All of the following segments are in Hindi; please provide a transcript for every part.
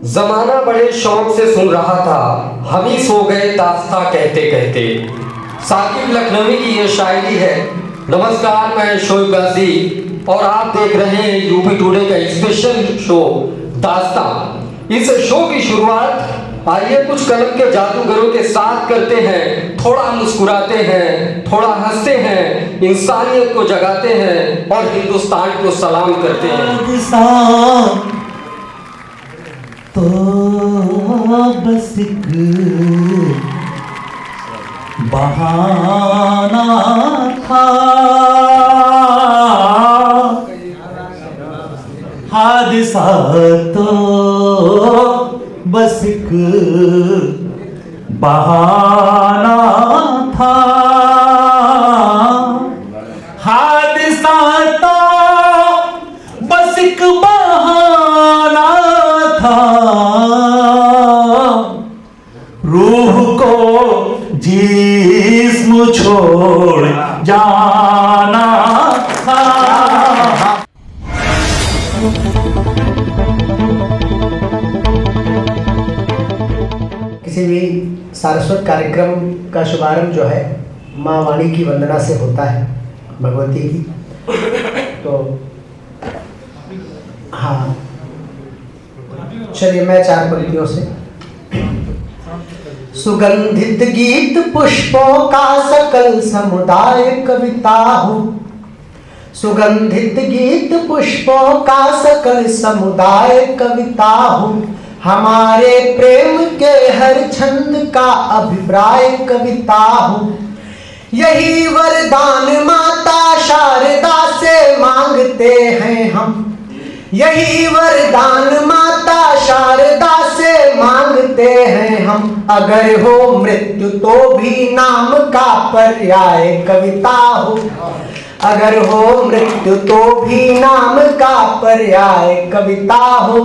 जमाना बड़े शौक से सुन रहा था, हम ही सो गए दास्तां कहते कहते। साकिब लखनवी की ये शायरी है। नमस्कार, मैं शोएब गाजी और आप देख रहे हैं यूपी टुडे का स्पेशल शो दास्तां। इस शो की शुरुआत आइए कुछ कलम के जादूगरों के साथ करते हैं। थोड़ा मुस्कुराते हैं, थोड़ा हंसते हैं, इंसानियत को जगाते हैं और हिंदुस्तान को सलाम करते हैं। तो बस एक बहाना था, हादसा तो बस एक बहाना था, हादसा तो बस एक बहाना था, रूह को जिस्म छोड़ जाना था। किसी भी सारस्वत कार्यक्रम का शुभारंभ जो है माँ वाणी की वंदना से होता है, भगवती की। तो हाँ, चलिए मैं 4 पंक्तियों से। सुगंधित गीत पुष्पों का सकल समुदाय कविता हूँ, सुगंधित गीत पुष्पों का सकल समुदाय कविता हूँ, हमारे प्रेम के हर छंद का अभिप्राय कविता हूँ। यही वरदान माता शारदा से मांगते हैं हम, यही वरदान माता शारदा से मांगते हैं हम। अगर हो मृत्यु तो भी नाम का पर्याय कविता हो, अगर हो मृत्यु तो भी नाम का पर्याय कविता हो।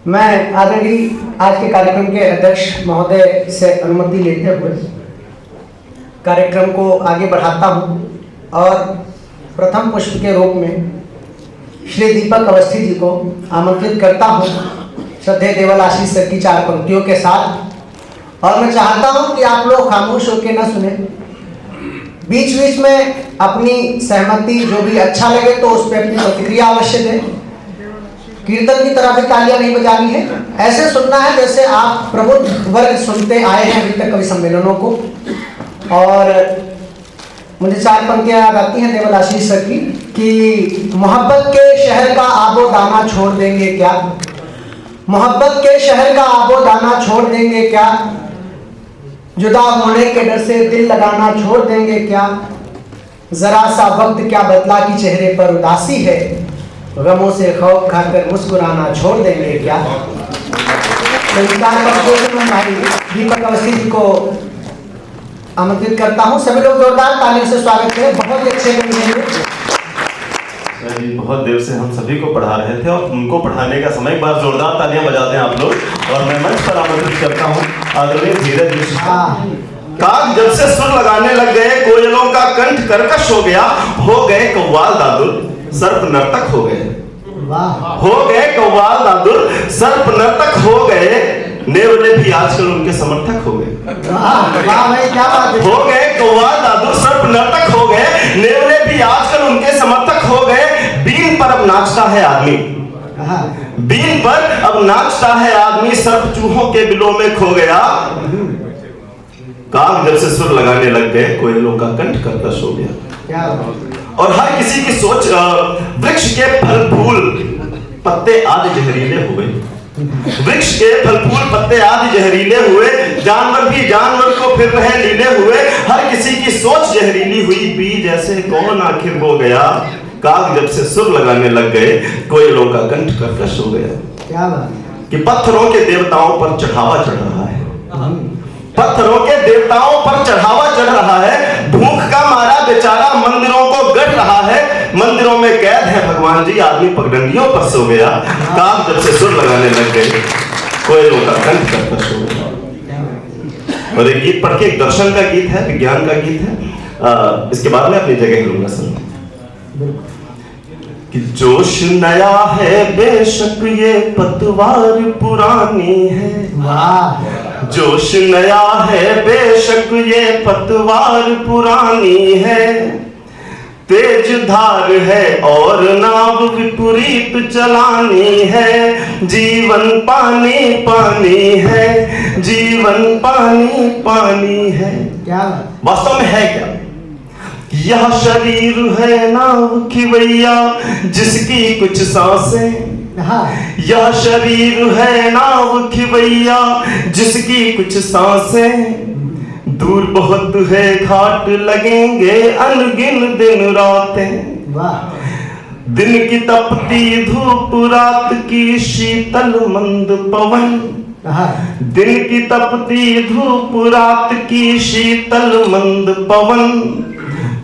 मैं आदरणीय आज के कार्यक्रम के अध्यक्ष महोदय से अनुमति लेते हुए कार्यक्रम को आगे बढ़ाता हूं और प्रथम पुष्प के रूप में श्री दीपक अवस्थी जी को आमंत्रित करता हूं, श्रद्धेय देवल आशीष सर की 4 पंक्तियों के साथ। और मैं चाहता हूं कि आप लोग खामोश होकर न सुने, बीच बीच में अपनी सहमति जो भी अच्छा लगे तो उस पर अपनी प्रतिक्रिया अवश्य दें। कीर्तन की तरह भी तालियां नहीं बजानी है, ऐसे सुनना है जैसे आप प्रबुद्ध वर्ग सुनते आए हैं अभी तक कवि सम्मेलनों को। और मुझे 4 पंक्तियां याद आती हैं देवल आशीष सर की कि मोहब्बत के शहर का आबो दाना छोड़ देंगे क्या, मोहब्बत के शहर का आबो दाना छोड़ देंगे क्या, जुदा होने के डर से दिल लगाना छोड़ देंगे क्या, जरा सा वक्त क्या बदला की चेहरे पर उदासी है, गमों से खौफ खाकर मुस्कुराना छोड़ देंगे क्या। भाई दीपक अवस्थी जी को आमंत्रित करता हूं, सभी लोग जोरदार तालियों से स्वागत करें। बहुत ही अच्छे जी, बहुत देर से हम सभी को पढ़ा रहे थे और उनको पढ़ाने का समय, एक बार जोरदार तालियां बजा दें आप लोग। और मैं मंच पर आमंत्रित करता हूं आदरणीय धीरज मिश्र। काग जब से सुर लगाने लग गए, कोयलों का कंठ कर्कश हो गया, हो गए कव्वाल दादुर सर्प नर्तक हो गए, हो गए कव्वाल दादुर सर्प नर्तक हो गए, नेवले भी आजकल उनके समर्थक हो गए। हो गए कव्वाल दादुर सर्प नर्तक हो गए, नेवले भी आजकल उनके समर्थक हो गए। बीन पर अब नाचता है आदमी, बीन पर अब नाचता है आदमी, सर्प चूहों के बिलों में खो गया। काग जब से सुर लगाने लग गए, कोयलों का कंठ कर्कश हो गया। और हर किसी की सोच, वृक्ष के फल फूल पत्ते आदि जहरीले हुए, वृक्ष के फल फूल पत्ते आदि जहरीले हुए, जानवर भी जानवर को फिर रहे लीले हुए। हर किसी की सोच जहरीली हुई, बीज ऐसे कौन आखिर बो गया। काग जब से सुर लगाने लग गए, कोयलों का कंठ कर्कश हो गया। क्या बात कि पत्थरों के देवताओं पर चढ़ावा चढ़ रहा है, पत्थरों के देवताओं पर चढ़ावा चढ़ रहा है। भूख का मारा बेचारा मंदिरों को गढ़ रहा है, मंदिरों में कैद है भगवान जी, आदमी पगडंडियों पर सो गया। काग जब से सुर लगाने लग गए, कोयलों का कंठ कर्कश हो गया। और एक गीत पढ़ के, एक दर्शन का गीत है, विज्ञान का गीत है, इसके बाद में अपनी जगह लूंगा सर। कि जोश नया है बेशक ये पतवार पुरानी है। वाह। जोश नया है बेशक ये पतवार पुरानी है। तेज धार है और नाव विपरीत चलानी है। जीवन पानी पानी है, जीवन पानी पानी है। क्या बात। वास्तव में है क्या? यह शरीर है नाव खिवैया जिसकी कुछ सांसें। हाँ। यह शरीर है नाव खिवैया जिसकी कुछ सांसें। दूर बहुत है घाट लगेंगे अनगिन दिन रातें। वाह। दिन की तपती धूप रात की शीतल मंद पवन। हाँ। दिन की तपती धूप रात की शीतल मंद पवन।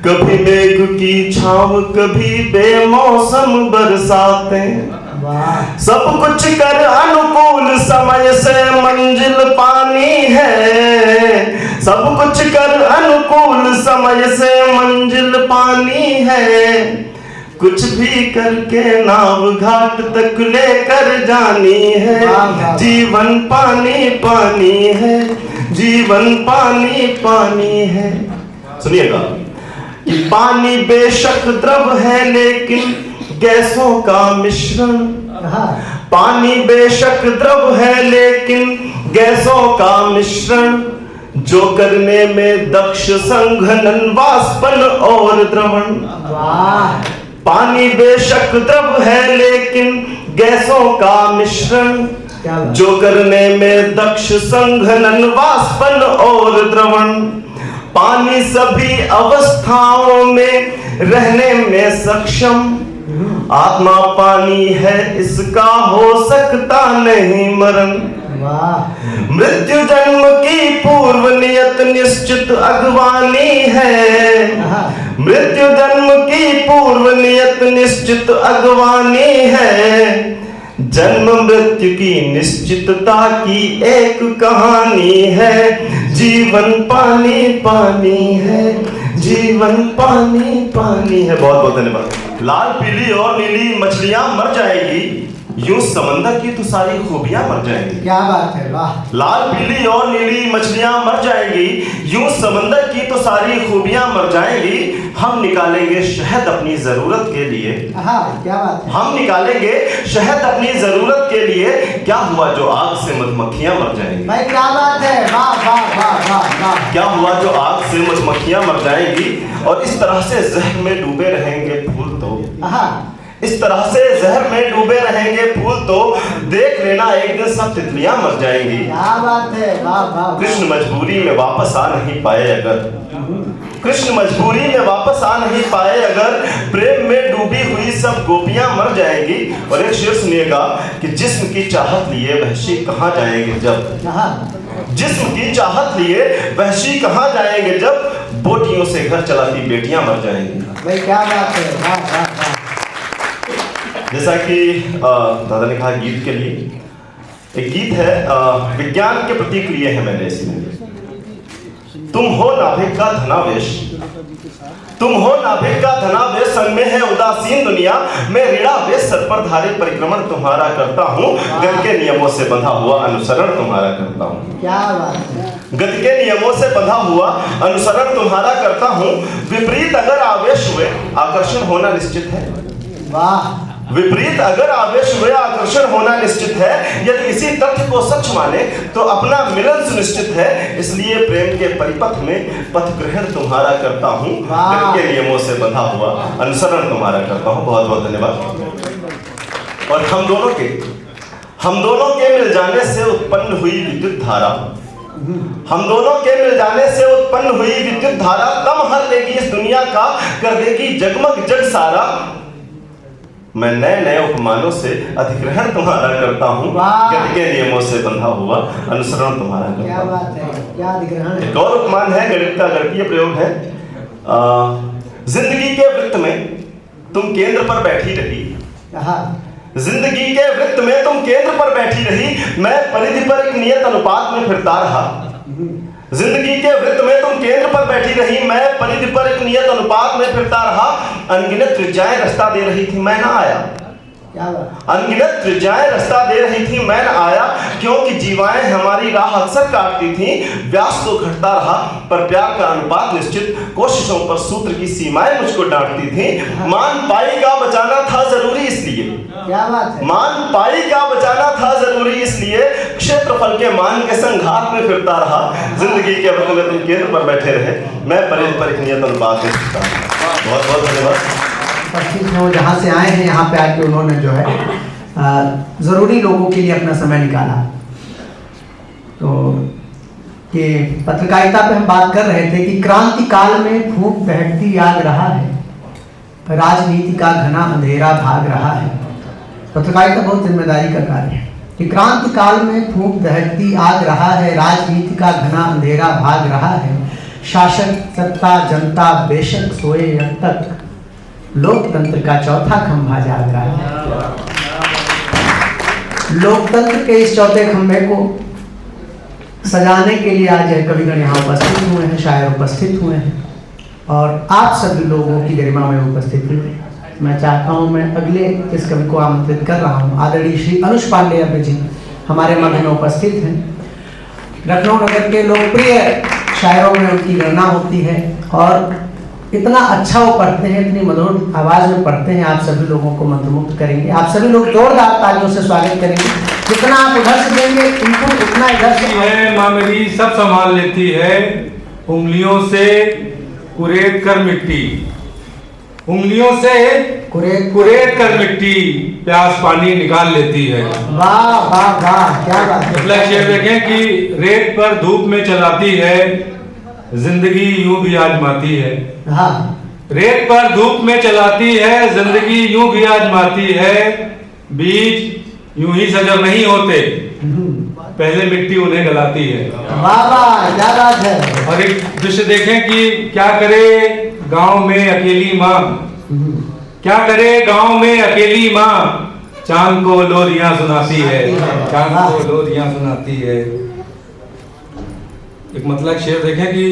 कभी मेघ की छांव कभी बेमौसम बरसातें। वाह। सब कुछ कर अनुकूल समय से मंजिल पानी है। सब कुछ कर अनुकूल समय से मंजिल पानी है। कुछ भी करके नाव घाट तक लेकर जानी है। जीवन पानी पानी है, जीवन पानी पानी है। सुनिएगा कि पानी बेशक द्रव है लेकिन गैसों का मिश्रण। पानी बेशक द्रव है लेकिन गैसों का मिश्रण। जो करने में दक्ष संघनन वाष्पन और द्रवण। वाह। पानी बेशक द्रव है लेकिन गैसों का मिश्रण। जो करने में दक्ष संघनन वाष्पन और द्रवण। पानी सभी अवस्थाओं में रहने में सक्षम। आत्मा पानी है इसका हो सकता नहीं मरण। मृत्यु जन्म की पूर्व नियत निश्चित अगवानी है। मृत्यु जन्म की पूर्व नियत निश्चित अगवानी है। जन्म मृत्यु की निश्चितता की एक कहानी है। जीवन पानी पानी है, जीवन पानी पानी है। बहुत बहुत धन्यवाद। लाल पीली और नीली मछलियां मर जाएगी, यूं समंदर की तो सारी खूबियां मर जाएंगी। क्या बात है। वाह। लाल पीली और नीली मछलियां मर जाएंगी, यूं समंदर की तो सारी खूबियां मर जाएंगी। हम निकालेंगे शहद अपनी जरूरत के लिए। क्या बात है। हम निकालेंगे शहद अपनी जरूरत के लिए। क्या हुआ जो आग से मधुमक्खियां मर जाएंगी। भाई क्या बात है। वाह वाह वाह वाह वाह। क्या हुआ जो आग से मधुमक्खियां मर जाएंगी। और इस तरह से जहर में डूबे रहेंगे फूल तो। इस तरह से जहर में डूबे रहेंगे फूल तो देख लेना एक दिन सब तितलियां मर जाएंगी। क्या बात है। वाह वाह। कृष्ण मजबूरी में वापस आ नहीं पाए अगर, कृष्ण मजबूरी में वापस आ नहीं पाए अगर, प्रेम में डूबी हुई सब गोपियां मर जाएंगी। और एक शेर सुनिएगा कि जिस्म की चाहत लिए वहशी कहाँ जाएंगे जब। जिस्म की चाहत लिए वहशी कहाँ जाएंगे जब, बोटियों से घर चलाती बेटियां मर जाएंगी। भाई क्या बात है। वाह वाह वाह। जैसा कि दादा ने कहा गीत के लिए, एक गीत है विज्ञान के प्रतीक लिए है मैंने इसमें। तुम हो नाभिक का धनावेश, तुम हो नाभिक का धनावेश, संग में है उदासीन दुनिया। मैं ऋणावेश सर पर धारे परिक्रमण तुम्हारा करता हूँ। गति के नियमों से बंधा हुआ अनुसरण तुम्हारा करता हूँ। क्या बात है। गति के नियमों से बंधा हुआ अनुसरण तुम्हारा करता हूँ। विपरीत अगर आवेश हुए आकर्षण होना निश्चित है। वाह। विपरीत अगर आवेश हुए आकर्षण होना निश्चित है। यदि इसी तथ्य को सच माने तो अपना मिलन सुनिश्चित है। इसलिए प्रेम के परिपथ में पथ ग्रहण तुम्हारा करता हूँ। गति के नियमों से बंधा हुआ अनुसरण तुम्हारा करता हूँ। बहुत बहुत धन्यवाद। और हम दोनों के मिल जाने से उत्पन्न हुई विद्युत धारा, हम दोनों के मिल जाने से उत्पन्न हुई विद्युत धारा दम हर लेगी इस दुनिया का, कर देगी जगमग जग सारा। मैं नए नए उपमानों से अधिग्रहण तुम्हारा करता हूँ। गति के नियमों से बंधा हुआ अनुसरण तुम्हारा करता हूँ। क्या बात है। क्या अधिग्रहण है। एक और उपमान है, गणित का गणितीय प्रयोग है। जिंदगी के वृत्त में तुम केंद्र पर बैठी रही। जिंदगी के वृत्त में तुम केंद्र पर बैठी रही। मैं परिधि पर एक नियत अनुपात में फिरता रहा। जिंदगी के वृत्त में तुम केंद्र पर बैठी रही, मैं परिधि पर एक नियत अनुपात में फिरता रहा। अनगिनत त्रिज्याएं रास्ता दे रही थी, मैं ना आया। अनगिनत त्रिज्याएं रास्ता दे रही थी, मैं न आया, क्योंकि जीवाएं हमारी राह अक्सर काटती थी। व्यास तो घटता रहा पर प्यार का अनुपात निश्चित, कोशिशों पर सूत्र की सीमाएं मुझको डांटती थी। मान पाई का बचाना था जरूरी इसलिए, क्या बात है, मान पाई का बचाना था जरूरी इसलिए, क्षेत्रफल के मान के संघात में फिरता रहा। जिंदगी के वक्त में तुम केंद्र पर बैठे रहे, मैं परिधि पर एक नियत अनुपात में फिरता रहा। बहुत बहुत धन्यवाद। उपस्थित हैं जहाँ से आए हैं, यहाँ पे आके उन्होंने जो है ज़रूरी लोगों के लिए अपना समय निकाला। तो कि पत्रकारिता पे हम बात कर रहे थे कि क्रांति काल में फूंक बहकती आग रहा है, राजनीति का घना अंधेरा भाग रहा है। पत्रकारिता बहुत जिम्मेदारी का कार्य है कि क्रांति काल में फूंक दहकती आग रहा है, राजनीति का घना अंधेरा भाग रहा है। शासक सत्ता जनता बेशक सोए अब तक, लोकतंत्र का चौथा खंभा जाग रहा है। लोकतंत्र के इस चौथे खंभे को सजाने के लिए आज कविगण यहाँ उपस्थित हुए हैं, शायर उपस्थित हुए हैं और आप सभी लोगों की गरिमा में उपस्थित हुए। मैं चाहता हूँ, मैं अगले इस कवि को आमंत्रित कर रहा हूँ। आदरणीय श्री अनुष पांडे जी हमारे मध्य में उपस्थित हैं। लखनऊ नगर के लोकप्रिय शायरों में उनकी गणना होती है और इतना अच्छा वो पढ़ते हैं, इतनी मधुर आवाज में पढ़ते हैं, आप सभी लोगों को मंत्रमुग्ध करेंगे। आप सभी लोग जोरदार तालियों से स्वागत करेंगे। जितना आप उधर से देंगे इनको उतना इधर से है। माँ मेरी सब संभाल लेती है, उंगलियों से कुरेद कर मिट्टी, उंगलियों से कुरेद कर मिट्टी, प्यास पानी निकाल लेती है। वाह वाह वाह, क्या बात है। मतलब शेर देखें कि रेत पर धूप में चलाती है, जिंदगी यूं भी आजमाती है। हाँ, रेत पर धूप में चलाती है, जिंदगी यूं भी आजमाती है। बीज यूं ही सजर नहीं होते, पहले मिट्टी उन्हें गलाती है। वाह वाह, क्या बात है। और एक दृश्य देखें कि क्या करे गांव में अकेली माँ, क्या करे गांव में अकेली माँ, चांद को लोरियां सुनाती है, चांद को लोरियां सुनाती है। एक मतलब शेर देखें कि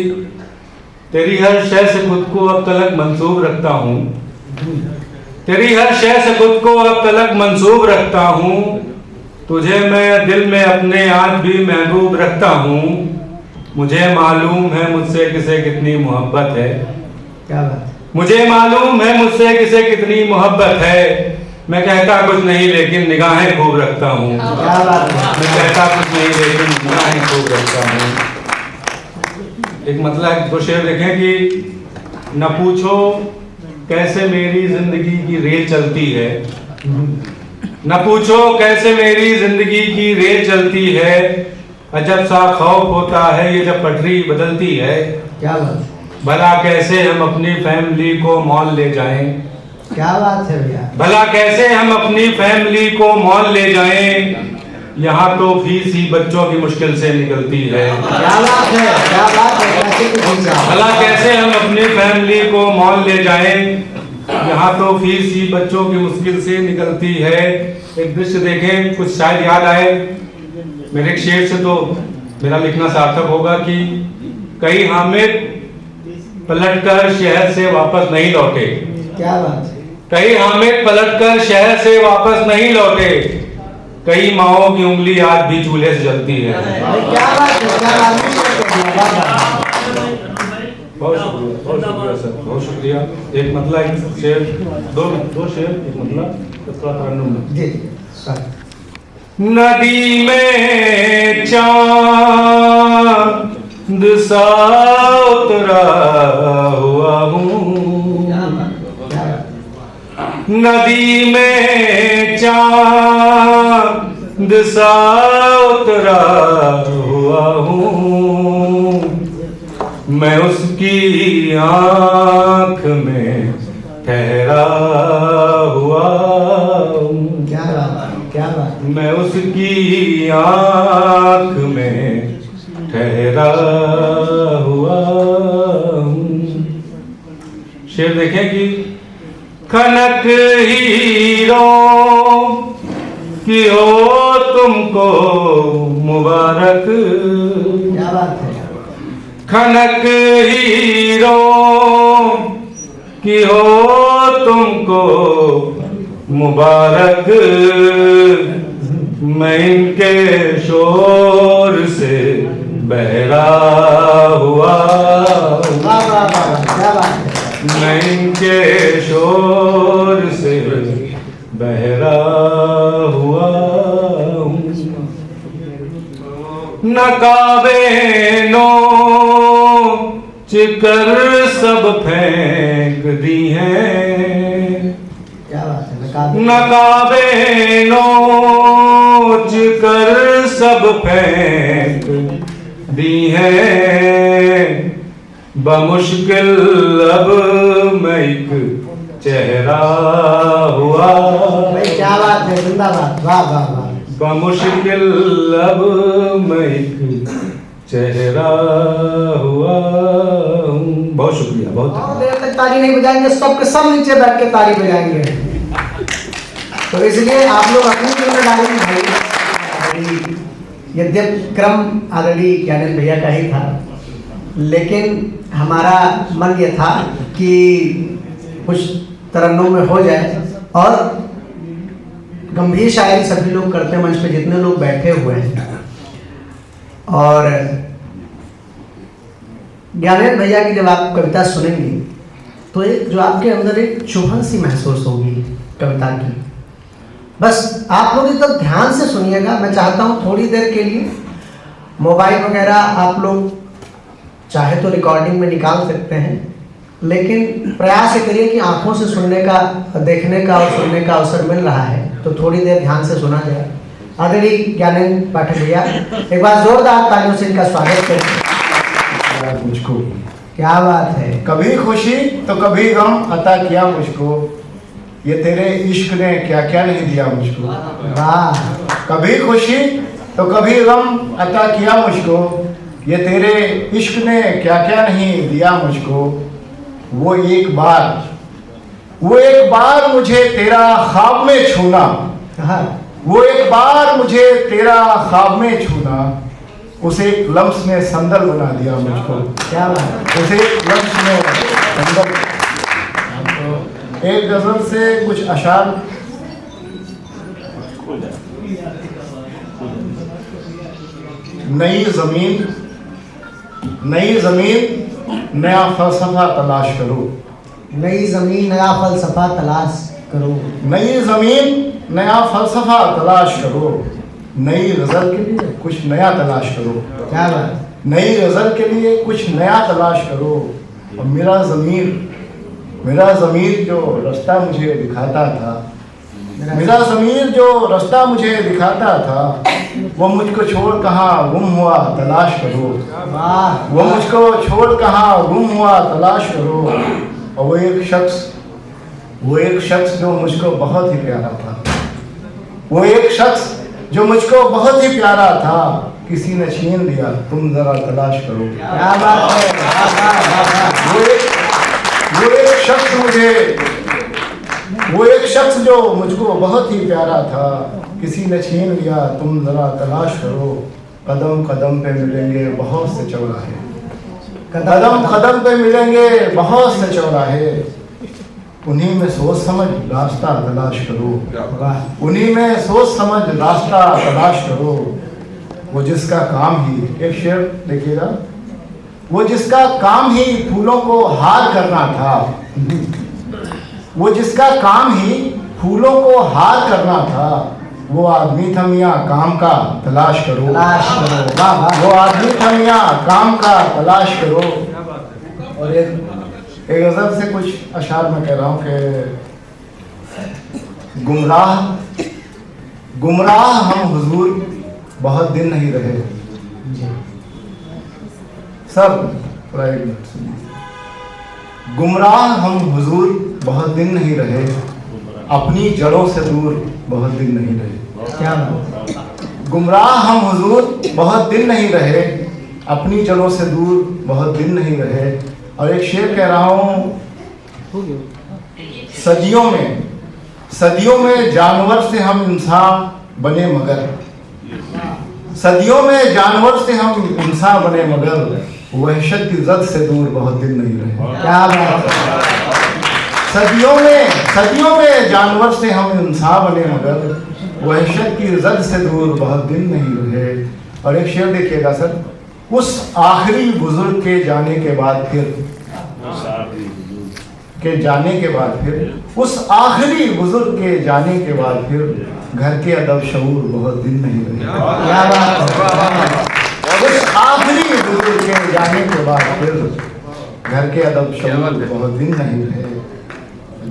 तेरी हर शय से खुद को अब तलक मंसूब रखता हूँ, तेरी हर शय से खुद को अब तलक मंसूब रखता हूँ, तुझे मैं दिल में अपने आज भी महबूब रखता हूँ। मुझे मालूम है मुझसे किसे कितनी मोहब्बत है, क्या बात, मुझे मालूम है मुझसे किसे कितनी मोहब्बत है। मैं कहता कुछ नहीं लेकिन निगाहें खूब रखता हूँ, क्या बात है। मैं कहता कुछ नहीं लेकिन निगाहें खूब रखता हूँ। एक मतलब तो शेर देखें कि न पूछो कैसे मेरी जिंदगी की रेल चलती है, न पूछो कैसे मेरी जिंदगी की रेल चलती है। अजब सा खौफ होता है ये जब पटरी बदलती है। क्या बात, भला कैसे हम अपनी फैमिली को मॉल ले जाएं, क्या बात है भैया। भला कैसे हम अपनी फैमिली को मॉल ले जाएं। यहाँ तो फीस ही बच्चों की मुश्किल से निकलती है। क्या बात है, क्या बात है। भला कैसे हम अपनी फैमिली को मॉल ले जाएं, यहाँ तो फीस ही बच्चों की मुश्किल से निकलती है। एक दृश्य देखें, कुछ शायद याद आए मेरे एक शेर से, तो मेरा लिखना सार्थक होगा कि कई हामिद पलटकर शहर से वापस नहीं लौटे, क्या बात, कई हामिद पलटकर शहर से वापस नहीं लौटे। कई माओं की उंगली आज भी चूल्हे से जलती है। क्या बात है, क्या बात है। बहुत शुक्रिया सर, बहुत शुक्रिया। एक मतलब एक शेर, दो शेर, एक मतलब थोड़ा तरन्नुम जी सर। नदी में चांद सा उतरा हुआ हूँ, नदी में चांद सा उतरा हुआ हूँ, मैं उसकी आँख में ठहरा हुआ हूँ। क्या बात, क्या बात। मैं उसकी आँख में ठहरा हुआ हूँ। शेर देखें कि खनक हीरों की हो तुमको मुबारक, क्या बात है। खनक हीरो की हो तुमको मुबारक, मैं इनके शोर से बहरा हुआ, वाह वाह वाह, क्या बात है। मैं इनके शोर से बहरा हुआ हूँ। नकाबे नोच कर सब फेंक दी हैं, क्या बात है। नकाबे नकाबे नोच कर सब फेंक दी हैं, बमुश्किल अब मैं एक चेहरा हुआ, भाई क्या बात है, जिंदाबाद, वाह वाह वाह। बमुश्किल अब मैं एक चेहरा हुआ हूँ। बहुत शुक्रिया, बहुत और देर तक ताली नहीं बजाएंगे, सब के सब नीचे बैठ के ताली बजाएंगे। तो इसलिए आप लोग अपनी जिम्मेदारी निभाइए। यद्यप क्रम ऑलरेडी ज्ञानेंद्र भैया का ही था, लेकिन हमारा मन ये था कि कुछ तरन्नुम में हो जाए। और गंभीर शायरी सभी लोग करते हैं, मंच पे जितने लोग बैठे हुए हैं। और ज्ञानेंद्र भैया की जब आप कविता सुनेंगी तो एक जो आपके अंदर एक चुभन सी महसूस होगी कविता की। बस आप लोग एकदम ध्यान से सुनिएगा। मैं चाहता हूँ थोड़ी देर के लिए मोबाइल वगैरह आप लोग चाहे तो रिकॉर्डिंग में निकाल सकते हैं, लेकिन प्रयास ये करिए कि आंखों से सुनने का, देखने का और सुनने का अवसर मिल रहा है तो थोड़ी देर ध्यान से सुना जाए। आदरणीय ज्ञानेंद्र पाठक भैया, एक बार जोरदार तालियों से इनका स्वागत करें। मुझको क्या बात है। कभी खुशी तो कभी गम अता किया मुझको, ये तेरे इश्क ने क्या क्या नहीं दिया मुझको। वाह। कभी खुशी तो कभी गम अता किया मुझको, ये तेरे इश्क ने क्या क्या नहीं दिया मुझको। वो एक बार मुझे तेरा ख्वाब में छूना, हाँ। वो एक बार मुझे तेरा ख्वाब में छूना, उसे एक लम्स ने संदल बना दिया मुझको। क्या बात। उसे एक लम्स में संदल। एक गजल से कुछ अशार। नई जमीन नया फलसफा तलाश करो, नई जमीन नया फलसफा तलाश करो, नई जमीन नया फलसफा तलाश करो, नई गजल के लिए कुछ नया तलाश करो। क्या बात। नई गजल के लिए कुछ नया तलाश करो। और मेरा ज़मीर जो रास्ता मुझे दिखाता था, मेरा ज़मीर जो रास्ता मुझे दिखाता था, वो मुझको छोड़ कहाँ गुम हुआ तलाश करो। वाह। वो मुझको छोड़ कहाँ गुम हुआ तलाश करो। और वो एक शख्स जो मुझको बहुत ही प्यारा था, वो एक शख्स जो मुझको बहुत ही प्यारा था, किसी ने छीन लिया, तुम जरा तलाश करो। क्या बात है। वाह, वाह, वाह, वाह। वो एक शख्स जो मुझको बहुत ही प्यारा था, किसी ने छीन लिया, तुम जरा तलाश करो। कदम कदम पे मिलेंगे बहुत से चौराहे, कदम कदम पे मिलेंगे बहुत से चौराहे, उन्हीं में सोच समझ रास्ता तलाश करो। उन्हीं में सोच समझ रास्ता तलाश करो। वो जिसका काम ही, एक शेर देखिएगा, वो जिसका काम ही फूलों को हार करना था, वो जिसका काम ही फूलों को हार करना था, वो आदमी था मियाँ काम का तलाश करो। तलाश करो। वाह वाह। वो आदमी था मियाँ काम का तलाश करो। और एक गजल से कुछ अशार में कह रहा हूँ कि गुमराह हम हुजूर बहुत दिन नहीं रहे। सब थोड़ा एक मिनट सुनिए। गुमराह हम हुजूर बहुत दिन नहीं रहे, अपनी जड़ों से दूर बहुत दिन नहीं रहे। क्या बात। गुमराह हम हुजूर बहुत दिन नहीं रहे, अपनी जड़ों से दूर बहुत दिन नहीं रहे। और एक शेर कह रहा हूँ, सदियों में जानवर से हम इंसान बने मगर, सदियों में जानवर से हम इंसान बने मगर, वहशत की जद से दूर बहुत दिन नहीं रहे। क्या बात है। सदियों में जानवर से हम इंसान बने मगर वहशत की जद से दूर बहुत दिन नहीं रहे। और एक शेर देखिएगा सर, उस आखिरी बुजुर्ग के जाने के बाद फिर उस आखिरी बुजुर्ग के जाने के बाद फिर घर के अदब शऊर बहुत दिन नहीं रहे। क्या बात है। उस आखिरी बुजुर्ग के जाने के बाद फिर घर के अदब शऊर बहुत दिन नहीं रहे।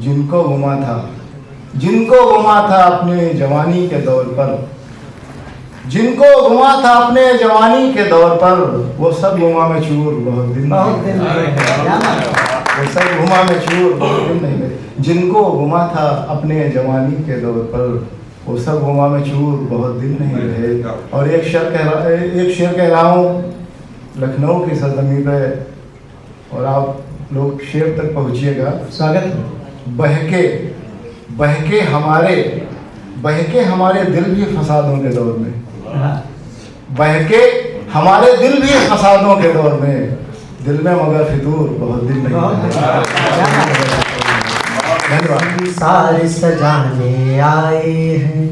जिनको गुमा था अपने जवानी के दौर पर, वो सब गुमा में चूर बहुत दिन बहुत दिन रहे। क्या बात है। वो सब गुमा में चूर बहुत दिन नहीं रहे। जिनको गुमा था अपने जवानी के दौर पर, वो सब गुमा में चूर बहुत दिन नहीं रहे। और एक शेर कह रहा हूँ लखनऊ की सरजमी पे, और आप लोग शेर तक पहुँचिएगा। स्वागत। बहके हमारे दिल भी फसादों के दौर में, हाँ। बहके हमारे दिल भी फसादों के दौर में, दिल में मगर फितूर बहुत दिन नहीं रहे। धन्यवाद। सारे सजाने आए हैं।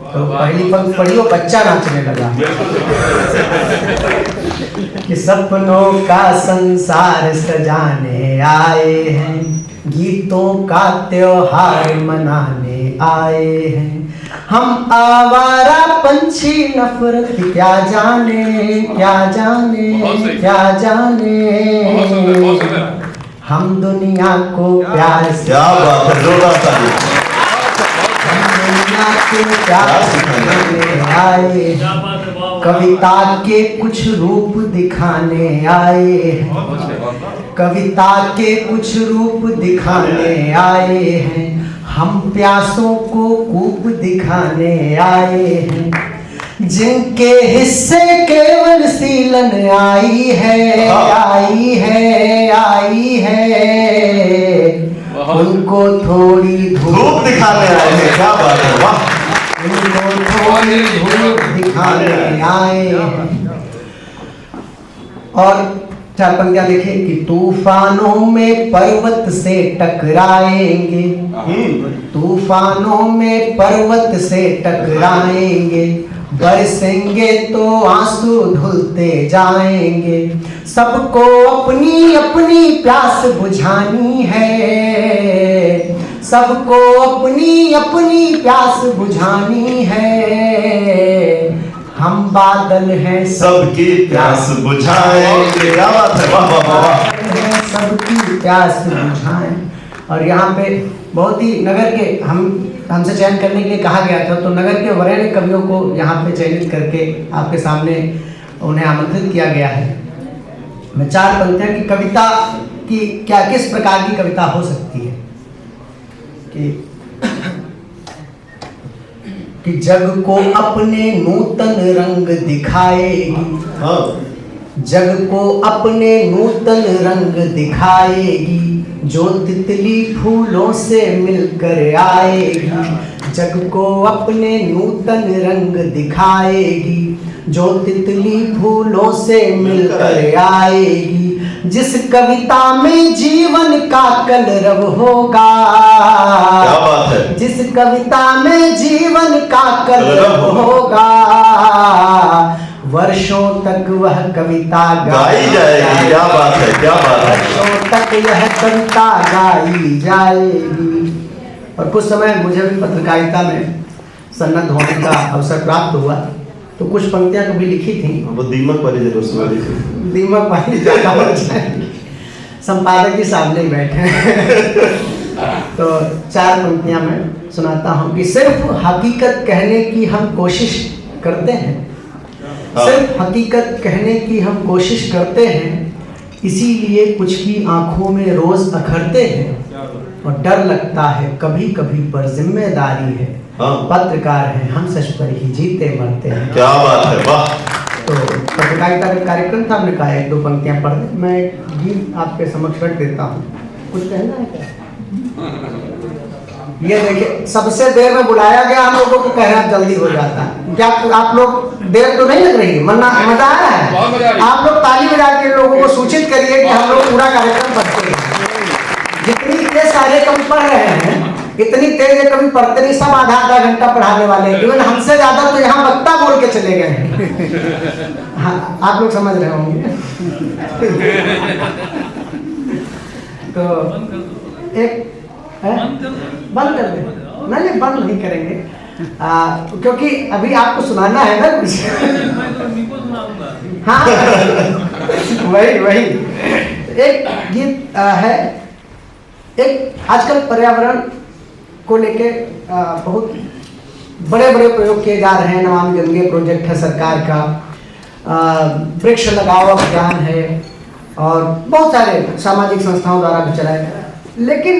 तो पहली पंक्ति पढ़ी, वो बच्चा नाचने लगा कि सपनों का संसार सजाने आए हैं, गीतों का त्योहार मनाने आए हैं। हम आवारा पंछी नफरत क्या जाने, हम दुनिया को प्यार से, क्या बात है, जोरदार ताली। हम दुनिया को प्यार सिखाने आए हैं, कविता के कुछ रूप दिखाने आए हैं, कविता के कुछ रूप दिखाने आए हैं। हम प्यासों को कूप दिखाने आए हैं, जिनके हिस्से केवल सीलन आई है, उनको थोड़ी धूप दिखाने आए हैं। क्या बात है, वाह। उनको थोड़ी धूप दिखाने आए हैं। और चार पंक्तियां देखिए कि तूफानों में पर्वत से टकराएंगे, तूफानों में पर्वत से टकराएंगे, बरसेंगे तो आंसू धुलते जाएंगे। सबको अपनी अपनी प्यास बुझानी है, सबको अपनी अपनी प्यास बुझानी है। हम बादल हैं सबकी प्यास बुझाएंगे। क्या बात है, वाह वाह वाह। सबकी प्यास बुझाएं। और यहाँ पे बहुत ही नगर के हमसे चयन करने के लिए कहा गया था, तो नगर के वरेण्य कवियों को यहाँ पे चयनित करके आपके सामने उन्हें आमंत्रित किया गया है। मैं चार पंक्तियाँ की कविता की क्या किस प्रकार की कविता हो सकती है कि जग को अपने नूतन रंग दिखाएगी, जग को अपने नूतन रंग दिखाएगी, जो तितली फूलों से मिलकर आएगी। जग को अपने नूतन रंग दिखाएगी, जो तितली फूलों से मिलकर आएगी। जिस कविता में जीवन का कलरव होगा, क्या बात है, जिस कविता में जीवन का कलरव होगा, वर्षों तक वह कविता गाई जाएगी। क्या बात है, क्या बात है। वर्षों तक यह कविता गाई जाएगी। और कुछ समय मुझे भी पत्रकारिता में सन्नद्ध होने का अवसर प्राप्त हुआ, तो कुछ पंक्तियां कभी लिखी थी। वो दीमक वाली जरूर सुना दी थी। दीमक वाली ज्यादा हो जाए, संपादक जी सामने ही बैठे हैं। तो चार पंक्तियां मैं सुनाता हूँ कि सिर्फ हकीकत कहने की हम कोशिश करते हैं, सिर्फ हकीकत कहने की हम कोशिश करते हैं, इसीलिए कुछ की आंखों में रोज अखरते हैं। और डर लगता है कभी कभी पर जिम्मेदारी है, पत्रकार हैं हम सच पर ही जीते मरते हैं। क्या बात है, वाह। तो पत्रकारिता का कार्यक्रम था, हमने कहा एक दो पंक्तियां पढ़ दें। मैं गीत आपके समक्ष रख देता हूँ, कुछ कहना है क्या? ये देखिए सबसे देर में बुलाया गया, हम लोगों को कह रहे हैं जल्दी हो जाता है। क्या आप लोग देर तो नहीं लग रही है? मजा आ रहा है? आप लोग ताली बजा के लोगों को सूचित करिए कि हम लोग पूरा कार्यक्रम पढ़ते हैं। जितनी तेज कार्यक्रम पढ़ रहे हैं इतनी तेज कभी पढ़ते नहीं, सब आधा आधा घंटा पढ़ाने वाले हैं। इवन हमसे ज्यादा तो यहाँ वक्ता बोल के चले गए हैं। हाँ, आप लोग समझ रहे होंगे। तो एक बंद कर दे, नहीं बंद नहीं करेंगे, क्योंकि अभी आपको सुनाना है ना कुछ। हाँ वही एक गीत है। एक आजकल पर्यावरण को लेके बहुत बड़े बड़े प्रयोग किए जा रहे हैं। नमामि गंगे प्रोजेक्ट है सरकार का, वृक्ष लगाओ अभियान है, और बहुत सारे सामाजिक संस्थाओं द्वारा भी चलाए जा रहे हैं। लेकिन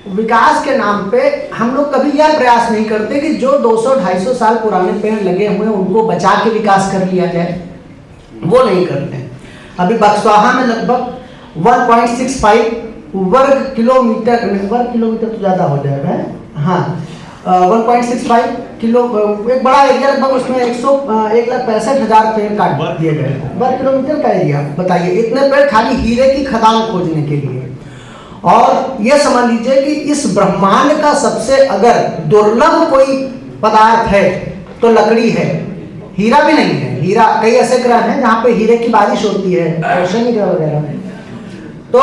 विकास के नाम पे हम लोग कभी यह प्रयास नहीं करते कि जो 200-250 साल पुराने पेड़ लगे हुए हैं उनको बचा के विकास कर लिया जाए, वो नहीं करते। अभी बक्सवाहा में लगभग 1.65 वर्ग किलोमीटर तो ज़्यादा हो जाएगा है? हाँ, 1.65 किलो एक बड़ा एरिया, लगभग उसमें 1,65,000 पेड़ काट दिए गए। वर्ग किलोमीटर का एरिया, बताइए इतने पेड़ खाली हीरे की खदान खोजने के लिए। और ये समझ लीजिए कि इस ब्रह्मांड का सबसे अगर दुर्लभ कोई पदार्थ है तो लकड़ी है, हीरा भी नहीं है। हीरा, कई ऐसे ग्रह हैं जहाँ पे हीरे की बारिश होती है, शनि ग्रह वगैरह में। तो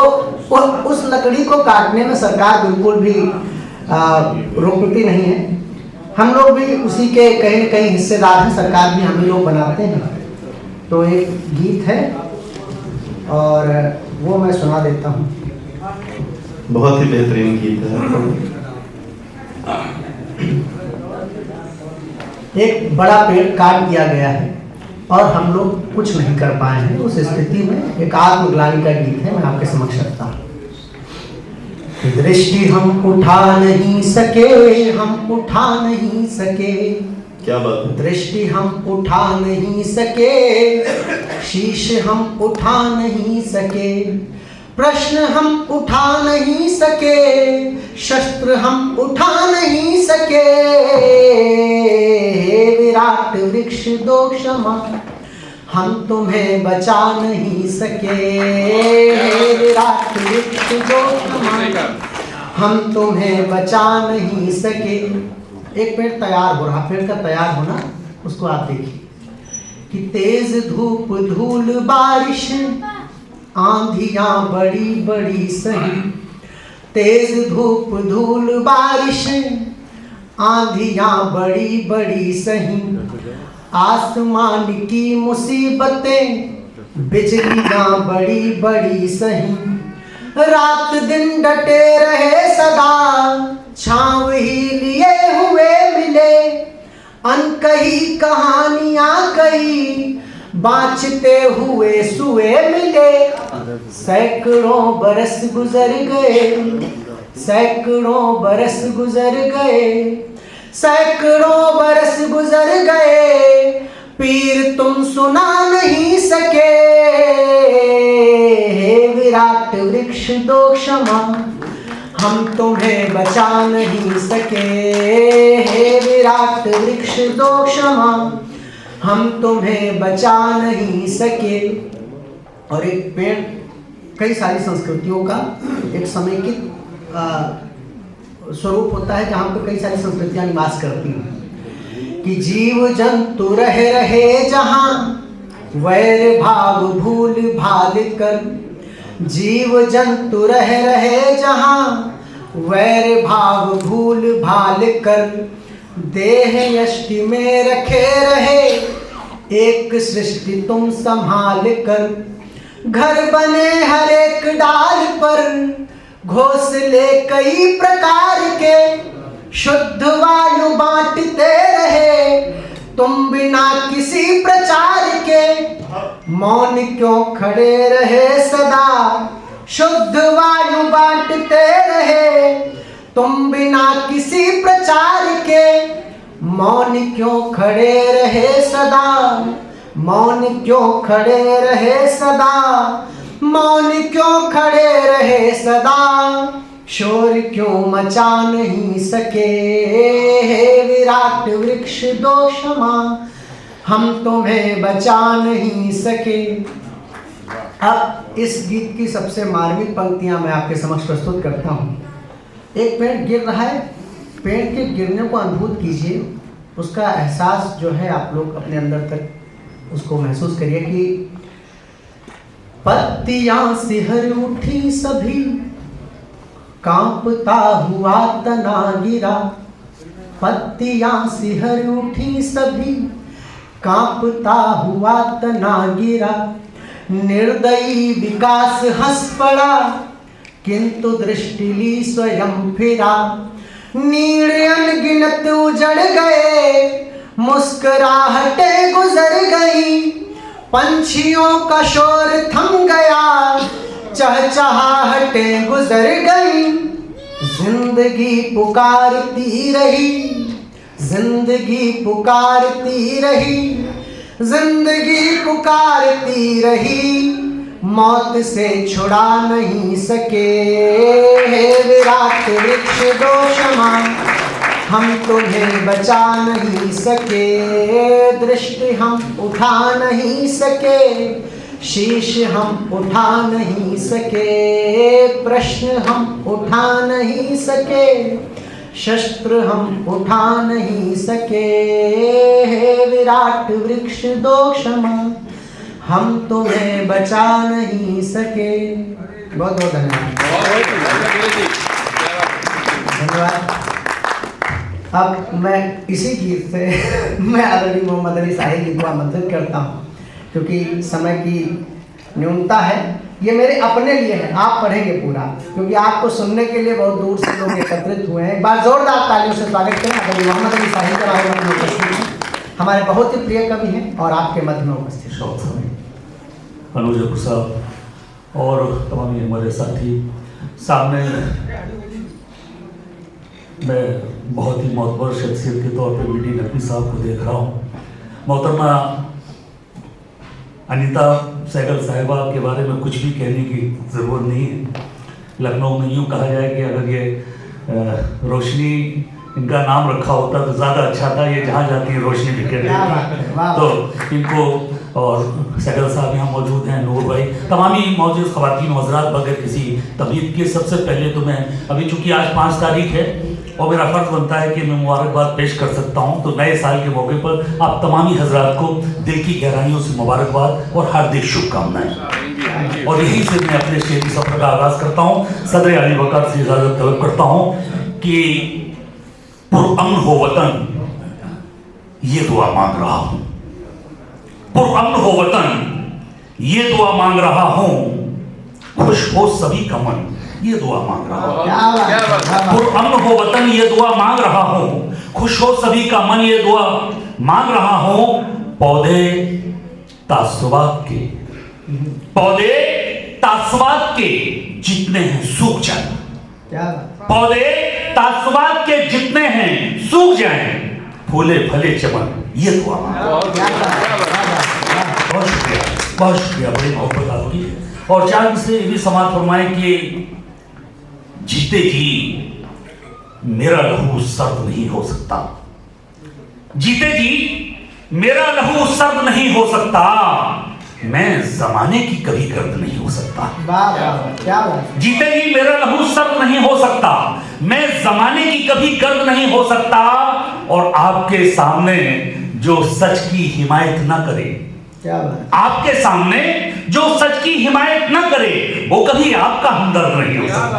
उस लकड़ी को काटने में सरकार बिल्कुल भी रोकती नहीं है। हम लोग भी उसी के कहीं न कहीं हिस्सेदार हैं, सरकार भी हम लोग बनाते हैं। तो एक गीत है और वो मैं सुना देता हूँ। बहुत ही बेहतरीन गीत है। एक बड़ा पेड़ काट दिया गया है और हम लोग कुछ नहीं कर पाए हैं। उस स्थिति में एक आत्मग्लानि का गीत है, मैं आपके समक्ष रखता हूँ। दृष्टि हम उठा नहीं सके, हम उठा नहीं सके, क्या बात है। दृष्टि हम उठा नहीं सके, शीश हम उठा नहीं सके, प्रश्न हम उठा नहीं सके, शस्त्र हम उठा नहीं सके। विराट वृक्ष दो क्षमा, हम तुम्हें बचा नहीं सके। विराट वृक्ष दो क्षमा, हम तुम्हें बचा नहीं सके। एक पेड़ तैयार हो रहा, पेड़ का तैयार होना उसको आप देखिए कि तेज धूप धूल बारिश, आंधियां बड़ी बड़ी सही। तेज धूप धूल बारिश, आंधियां बड़ी बड़ी सही। आसमान की मुसीबतें, बिजलियां बड़ी बड़ी सही। रात दिन डटे रहे सदा, छांव ही लिए हुए मिले। अनकही कहानियां कही, बाँचते हुए सुए मिले। सैकड़ों बरस गुजर गए, सैकड़ों बरस गुजर गए, सैकड़ों बरस गुजर गए। पीर तुम सुना नहीं सके। विराट वृक्ष दो क्षमा, हम तुम्हें बचा नहीं सके। विराट वृक्ष दो क्षमा, हम तुम्हें बचा नहीं सके। और एक पेड़ कई सारी संस्कृतियों का एक समेकित स्वरूप होता है जहाँ पे कई सारी संस्कृतियाँ निवास करती हैं। कि जीव जंतु रहे जहाँ, वैर भाव भूल भाल कर। जीव जंतु रहे जहाँ, वैर भाव भूल भाल कर। देह यष्टि में रखे रहे, एक सृष्टि तुम संभाल कर। घर बने हर एक डाल पर, घोंसले कई प्रकार के। शुद्ध वायु बांटते रहे तुम बिना किसी प्रचार के। मौन क्यों खड़े रहे सदा, शुद्ध वायु बांटते रहे तुम बिना किसी प्रचार के। मौन क्यों खड़े रहे सदा, मौन क्यों खड़े रहे सदा, मौन क्यों खड़े रहे सदा। शोर क्यों मचा नहीं सके, हे विराट वृक्ष दो क्षमा, हम तुम्हें बचा नहीं सके। अब इस गीत की सबसे मार्मिक पंक्तियां मैं आपके समक्ष प्रस्तुत करता हूँ। एक पेड़ गिर रहा है, पेड़ के गिरने को अनुभूत कीजिए, उसका एहसास जो है आप लोग अपने अंदर तक उसको महसूस करिए कि पत्तियां सिहर उठी सभी, कांपता हुआ तना गिरा। पत्तियां सिहर उठी सभी, कांपता हुआ तना गिरा। निर्दयी विकास हंस पड़ा, किंतु दृष्टि ली स्वयं फिरा। नीड़ अनगिनत उजड़ गए, मुस्कुराहटें गुजर गई। पंछियों का शोर थम गया, चहचहाहटें गुजर गई। जिंदगी पुकारती रही, जिंदगी पुकारती रही, जिंदगी पुकारती रही। मौत से छुड़ा नहीं सके, हे विराट वृक्ष दो क्षमा, हम तुम्हें बचा नहीं सके। दृष्टि हम उठा नहीं सके, शीश हम उठा नहीं सके। प्रश्न हम उठा नहीं सके, शस्त्र हम उठा नहीं सके। हे विराट वृक्ष दो क्षमा, हम तुम्हें बचा नहीं सके। बहुत बहुत धन्यवाद। अब मैं इसी गीत से मैं अली मोहम्मद अली साहिब की दुआ मंजूर करता हूँ, क्योंकि समय की न्यूनता है। ये मेरे अपने लिए है, आप पढ़ेंगे पूरा, क्योंकि आपको सुनने के लिए बहुत दूर से लोग एकत्रित हुए हैं। एक बार जोरदार तालियों से स्वागत करें अली मोहम्मद अली साहिब के बारे में उपस्थित हैं। हमारे बहुत ही प्रिय कवि हैं और आपके मध्य में उपस्थित हैं। अनुज साहब और तमाम हमारे साथी सामने, मैं बहुत ही मोहतबर शख्सियत के तौर पे बीडी नकवी साहब को देख रहा हूँ। मोहतरमा अनीता सहगल साहिबा के बारे में कुछ भी कहने की ज़रूरत नहीं है। लखनऊ में यूँ कहा जाए कि अगर ये रोशनी इनका नाम रखा होता तो ज़्यादा अच्छा था। ये जहाँ जाती है रोशनी बिखेर देती है। तो इनको, और सहगल साहब यहाँ मौजूद हैं, नूर भाई, तमामी मौजूद ख़वातीन हज़रात, बगैर किसी तबीयत के सबसे पहले तो मैं अभी चूँकि आज 5 तारीख है और मेरा फ़र्ज़ बनता है कि मैं मुबारकबाद पेश कर सकता हूँ, तो नए साल के मौके पर आप तमामी हज़रात को दिल की गहराइयों से मुबारकबाद और हार्दिक शुभकामनाएँ। और यहीं से मैं अपने शेरी सफ़र का आगाज़ करता हूँ। सदर अली वक़ार से इजाज़त तलब करता हूँ कि पुरअमन हो वतन, ये दुआ मांग रहा हूँ। पुरअमन हो वतन, ये दुआ मांग रहा हूँ। खुश हो सभी का मन, ये दुआ मांग रहा हूँ। पुरअमन हो वतन, ये दुआ मांग रहा हूँ। खुश हो सभी का मन, ये दुआ मांग रहा हूँ। पौधे तासुबात के, पौधे तासुबात के जितने हैं सूख जाए। पौधे तासुबात के जितने हैं सूख जाएं, फूले फले चमन, ये दुआ मांग रहा हूँ। बहुत शुक्रिया, बहुत शुक्रिया, बड़ी मोहब्बत आपकी। और चांद से भी समाज फरमाए कि जीते जी मेरा लहू सर्द नहीं हो सकता। जीते जी मेरा लहू सर्द नहीं हो सकता। मैं जमाने की कभी गर्द नहीं हो सकता। जीते जी मेरा लहू सर्द नहीं हो सकता। मैं जमाने की कभी गर्द नहीं हो सकता। और आपके सामने जो सच की हिमायत न करे, आपके सामने जो सच की हिमायत न करे, वो कभी आपका हमदर्द नहीं हो सकता।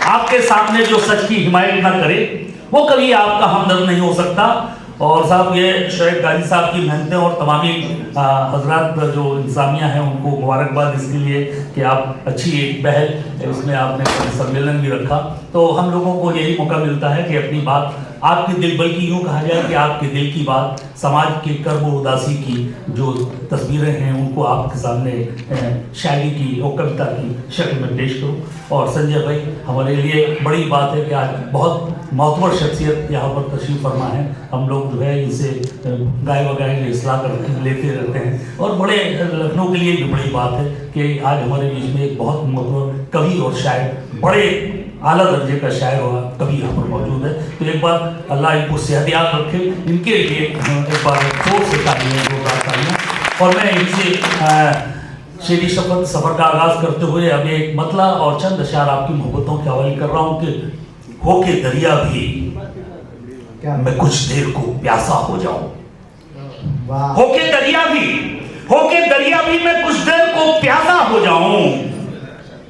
आपके सामने जो सच की हिमायत न करे, वो कभी आपका हमदर्द नहीं हो सकता। और साहब, ये शोएब गाजी साहब की मेहनतें और तमामी हजरात जो इंसामिया हैं, उनको मुबारकबाद इसके लिए कि आप अच्छी एक पहल इसमें आपने सम्मेलन भी रखा। तो हम लोगों को यही मौका मिलता है कि अपनी बात, आपके दिल, बल्कि यूँ कहा जाए कि आपके दिल की बात, समाज के कर्ब और उदासी की जो तस्वीरें हैं, उनको आपके सामने शायरी की और कविता की शक्ल में पेश करूँ। और संजय भाई, हमारे लिए बड़ी बात है कि आज बहुत मोहतबर शख्सियत यहाँ पर तशरीफ़ फरमा है। हम लोग जो है इनसे गाय वगाए इस्लाह कर लेते रहते हैं। और बड़े लखनऊ के लिए भी बड़ी बात है कि आज हमारे बीच में एक बहुत मोहतबर कवि और शायर बड़े आला दर्जे का शायर हुआ, कभी यहाँ पर मौजूद है। तो एक बार अल्लाह इनको सेहतियात रखे, इनके लिए एक बार जोर से तालियां, जोरदार तालियां। और मैं इनसे शेरी सफ़र का आगाज़ करते हुए अब एक मतला और चंद अशार आपकी मोहब्बतों के हवाले कर रहा हूँ कि होके दरिया भी मैं कुछ देर को प्यासा हो जाऊं, होके दरिया भी मैं कुछ देर को प्यासा हो जाऊं,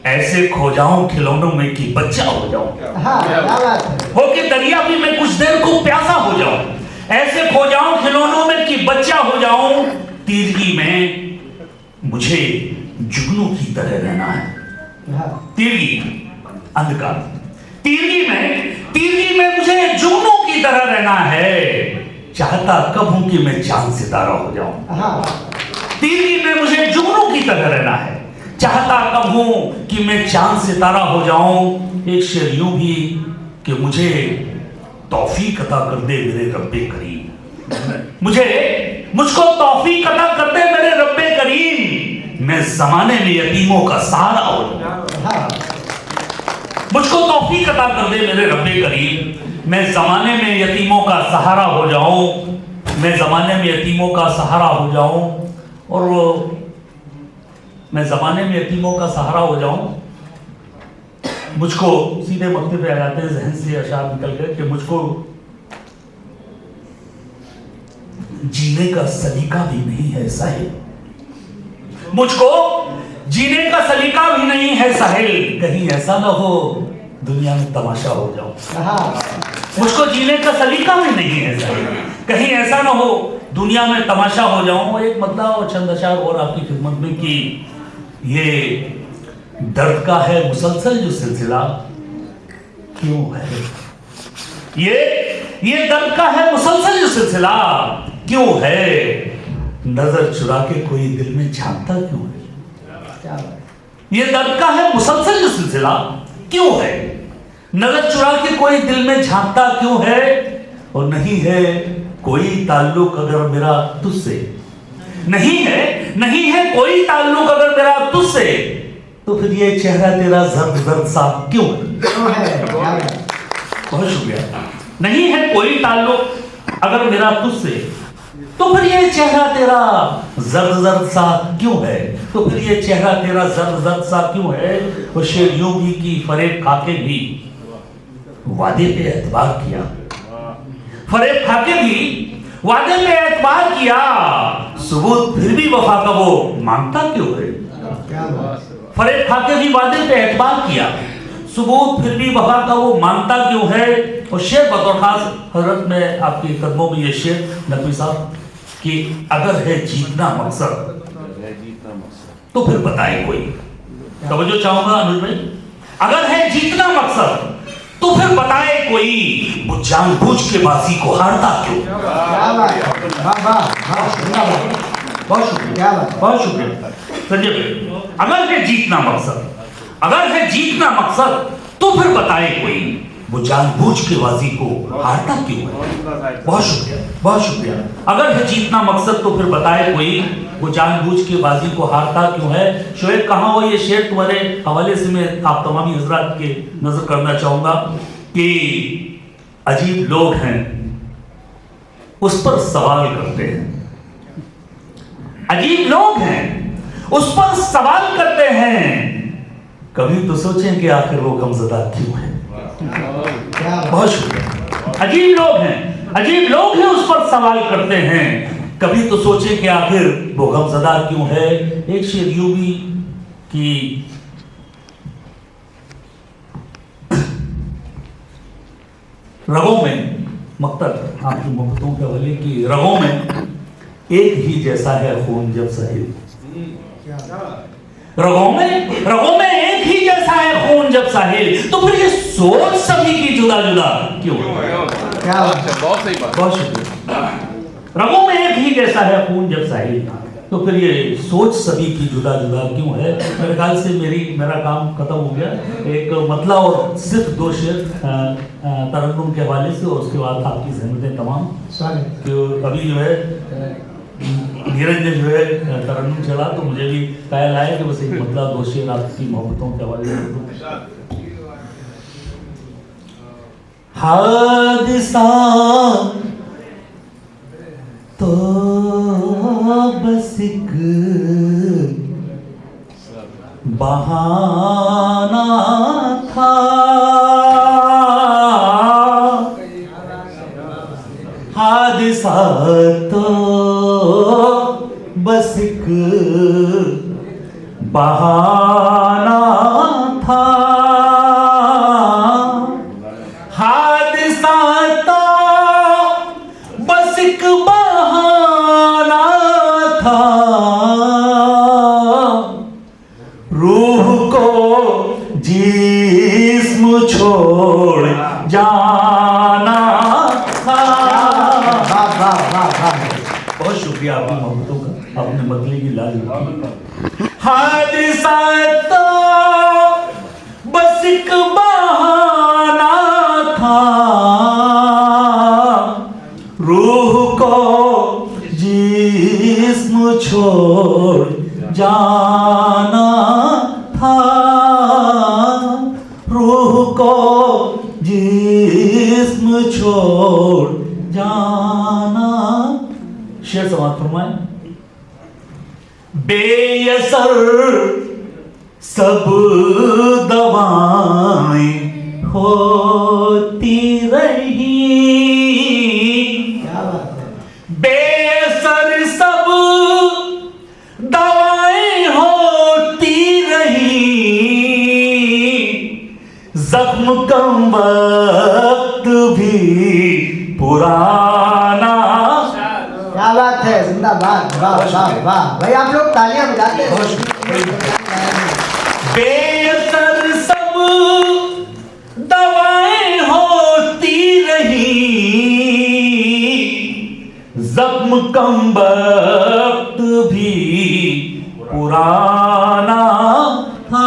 ऐसे खो जाऊं खिलौनों में कि बच्चा हो जाऊं। होके दरिया भी मैं कुछ देर को प्यासा हो जाऊं, ऐसे खो जाऊं खिलौनों में कि बच्चा हो जाऊं। तीरगी में मुझे जुगनू की तरह रहना है। तीरगी अंधकार, तीरगी में मुझे जुगनू की तरह रहना है। चाहता कब हूं कि मैं चांद सितारा हो जाऊं। तीरगी में मुझे जुगनू की तरह रहना है। चाहता कब हूं कि मैं चांद सितारा हो जाऊं। एक शेर यूं भी कि मुझे तौफीक अता कर दे मेरे रब्बे करीम, मुझको तौफीक अता कर दे मेरे रब्बे करीम, मैं जमाने में यतीमों का सहारा हो जाऊं। मुझको तौफीक अता कर दे मेरे रब्बे करीम, मैं जमाने में यतीमों का सहारा हो जाऊं, मैं जमाने में यतीमों का सहारा हो जाऊं। और मैं जमाने में यतीमों का सहारा हो जाऊं, मुझको सीधे मक्ते पे आ जाते हैं, जहन से अशार निकल गए कि मुझको जीने का सलीका भी नहीं है साहिल, मुझको जीने का सलीका भी नहीं है साहिल, कहीं ऐसा ना हो दुनिया में तमाशा हो जाऊं। मुझको जीने का सलीका भी नहीं है साहिल, कहीं ऐसा ना हो दुनिया में तमाशा हो जाऊं। एक मतलब और चंद अशार और आपकी खिदमत में कि ये दर्द का है मुसलसल जो सिलसिला क्यों है, ये दर्द का है मुसलसल जो सिलसिला क्यों है, नजर चुरा के कोई दिल में झांकता क्यों है। ये दर्द का है मुसलसल जो सिलसिला क्यों है, नजर चुरा के कोई दिल में झांकता क्यों है। और नहीं है कोई ताल्लुक अगर मेरा तुझसे, नहीं है कोई ताल्लुक अगर मेरा तुझसे, तो फिर ये चेहरा तेरा जर्द जर्द सा क्यों है। बहुत शुक्रिया। नहीं है कोई ताल्लुक अगर मेरा तुझसे, तो फिर ये चेहरा तेरा जर्द जर्द सा क्यों है, तो फिर ये चेहरा तेरा जर्द जर्द सा क्यों है। वो शेर यूं भी की फरेब खाके भी वादे पे एतबार किया, फरेब खाके भी वादे पे एतबार किया, सबूत फिर भी वफा का वो मांगता क्यों है। फरेब खाके भी वादे पे एतबार किया, सबूत फिर भी वफा का वो मांगता क्यों है। और शेर बतौर खास हजरत में आपके कदमों में ये शेर नकवी साहब कि अगर है जीतना मकसद तो फिर बताए कोई। तवज्जो चाहूंगा अनुज भाई, अगर है जीतना मकसद तो फिर बताए कोई, वो जानबूझ के बाजी को हारता क्यों। बहुत शुक्रिया, बहुत शुक्रिया संजय भाई। अगर है जीतना मकसद तो फिर बताए कोई, वो जानबूझ के बाजी को हारता क्यों है। बहुत शुक्रिया, बहुत शुक्रिया। अगर है जीतना मकसद तो फिर बताए कोई, वो जानबूझ के बाजी को हारता क्यों है। शोएब कहाँ हो, ये शेर तुम्हारे हवाले से मैं आप तमामी हजरात के नजर करना चाहूंगा कि अजीब लोग हैं उस पर सवाल करते हैं, अजीब लोग हैं उस पर सवाल करते हैं, कभी तो सोचें कि आखिर वो गमज़दा क्यों है। बहुत शुक्रिया। अजीब लोग हैं उस पर सवाल करते हैं, कभी तो सोचें कि आखिर वो गमज़दा क्यों है। एक शेर यूं भी कि रगों में मकतद आपकी मोहब्बतों के हवाले की, रगों में एक ही जैसा है खून जब सहेल, रगों में एक ही जैसा है खून जब साहिल, तो फिर ये सोच सभी की जुदा जुदा क्यों। क्या बहुत सही बात, बहुत शुक्रिया। रगों में एक ही जैसा है खून जब साहिल, तो फिर ये सोच सभी की जुदा जुदा क्यों है। मेरे ख्याल से मेरा काम खत्म हो गया। एक मतला और सिर्फ दो शेर तरन्नुम के हवाले से, और उसके बाद आपकी सहमतें तमाम। तो अभी जो है नीरज ने जो है तरन्नुम चला, तो मुझे भी ख्याल आया कि बस एक मतलब दो शेर आपकी मोहब्बतों के हवाले से। हादसा तो बस एक बहाना था, हादसा तो बस एक बहाना था, हादसा तो बस एक बहाना था, रूह को जिस्म छोड़ जाना था। वाह वाह वाह वाह। बहुत शुक्रिया आपकी मोहब्बतों का, आपने मतली की लाज रखी। हादसा तो बस एक बहाना था, रूह को जिस्म छोड़ जाना था, रूह को जिस्म छोड़ जाना। शेर समाप्त फरमाएं। बेअसर सब दवाएं होती रही, क्या बात है। बेअसर सब दवाएं होती रही, जख्म कम वक्त भी पुराना। क्या बात है, जिंदाबाद। वाह वाह वाह भाई, आप लोग तालियां बजाते हैं। बेअसर सब दवाएं होती रही, जख्म कम वक्त भी पुराना था।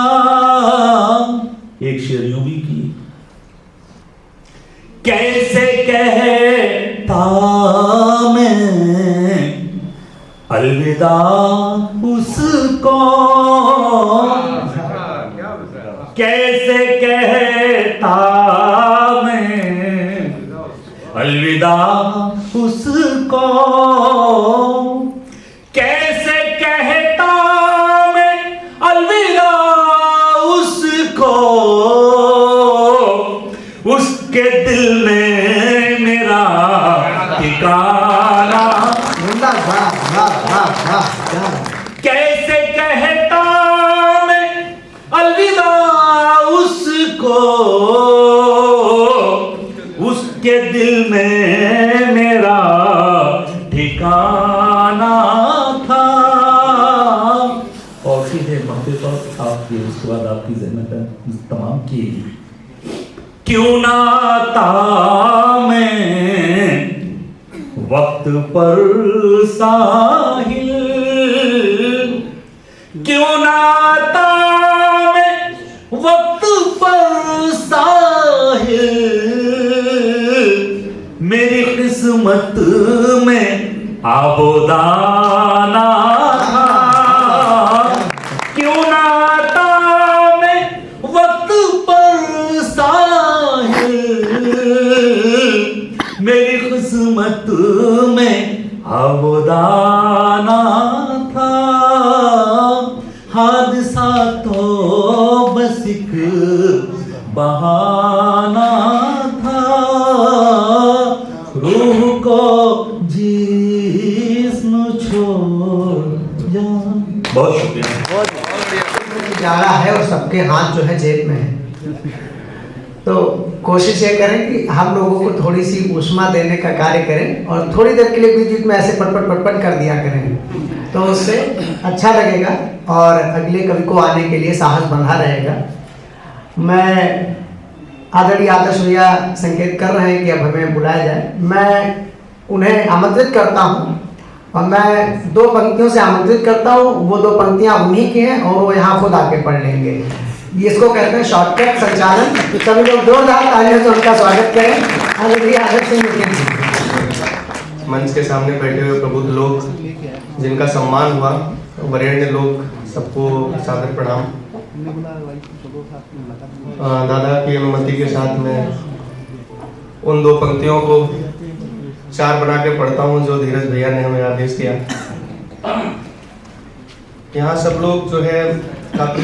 एक शेर यूं भी की, कैसे कहता मैं अलविदा उसको, कैसे कहता मैं अलविदा उसको, कैसे कहता मैं अलविदा उसको, उसके दिल में मेरा ठिकाना। जिंदाबाद। वाह वाह वाह। क्या बात। कैसे कहता मैं अलविदा उसको, उसके दिल में मेरा ठिकाना था। और सीधे मौके पर आपकी, उसके बाद आपकी ज़हमत तमाम की। क्यों ना आता मैं वक्त पर साहिल, क्यों ना आता मैं वक्त पर साहिल, मेरी किस्मत में आबोदाना था। क्यों ना आता मैं वक्त पर साहिल, मेरी किस्मत में आबोदाना था। हादसा तो बस एक बहाना था, रूह को जिस्म छोड़ जा। बहुत शुक्रिया। जाड़ा है और सबके हाथ जो है जेब में है, तो कोशिश ये करें कि हम लोगों को थोड़ी सी ऊष्मा देने का कार्य करें और थोड़ी देर के लिए बीच बीच में ऐसे पटपट पटपट कर दिया करें, तो उससे अच्छा लगेगा और अगले कवि को आने के लिए साहस बंधा रहेगा। मैं आदरणीय आदर्श भैया संकेत कर रहे हैं कि अब हमें बुलाया जाए। मैं उन्हें आमंत्रित करता हूँ और मैं दो पंक्तियों से आमंत्रित करता हूँ। वो दो पंक्तियाँ उन्हीं की हैं और वो यहाँ खुद आके पढ़ लेंगे। इसको कहते हैं शॉर्टकट संचालन। सभी लोग जोरदार तालियों से उनका स्वागत करें। आदरणीय आदर्श सिंह मुखर्जी। मंच के सामने बैठे हुए प्रबुद्ध लोग जिनका सम्मान हुआ, वरेण्य लोग, सबको सादर प्रणाम। दादा की अनुमति के साथ में उन 2 पंक्तियों को 4 बना के पढ़ता हूँ जो धीरज भैया ने हमें आदेश दिया। यहाँ सब लोग जो है काफी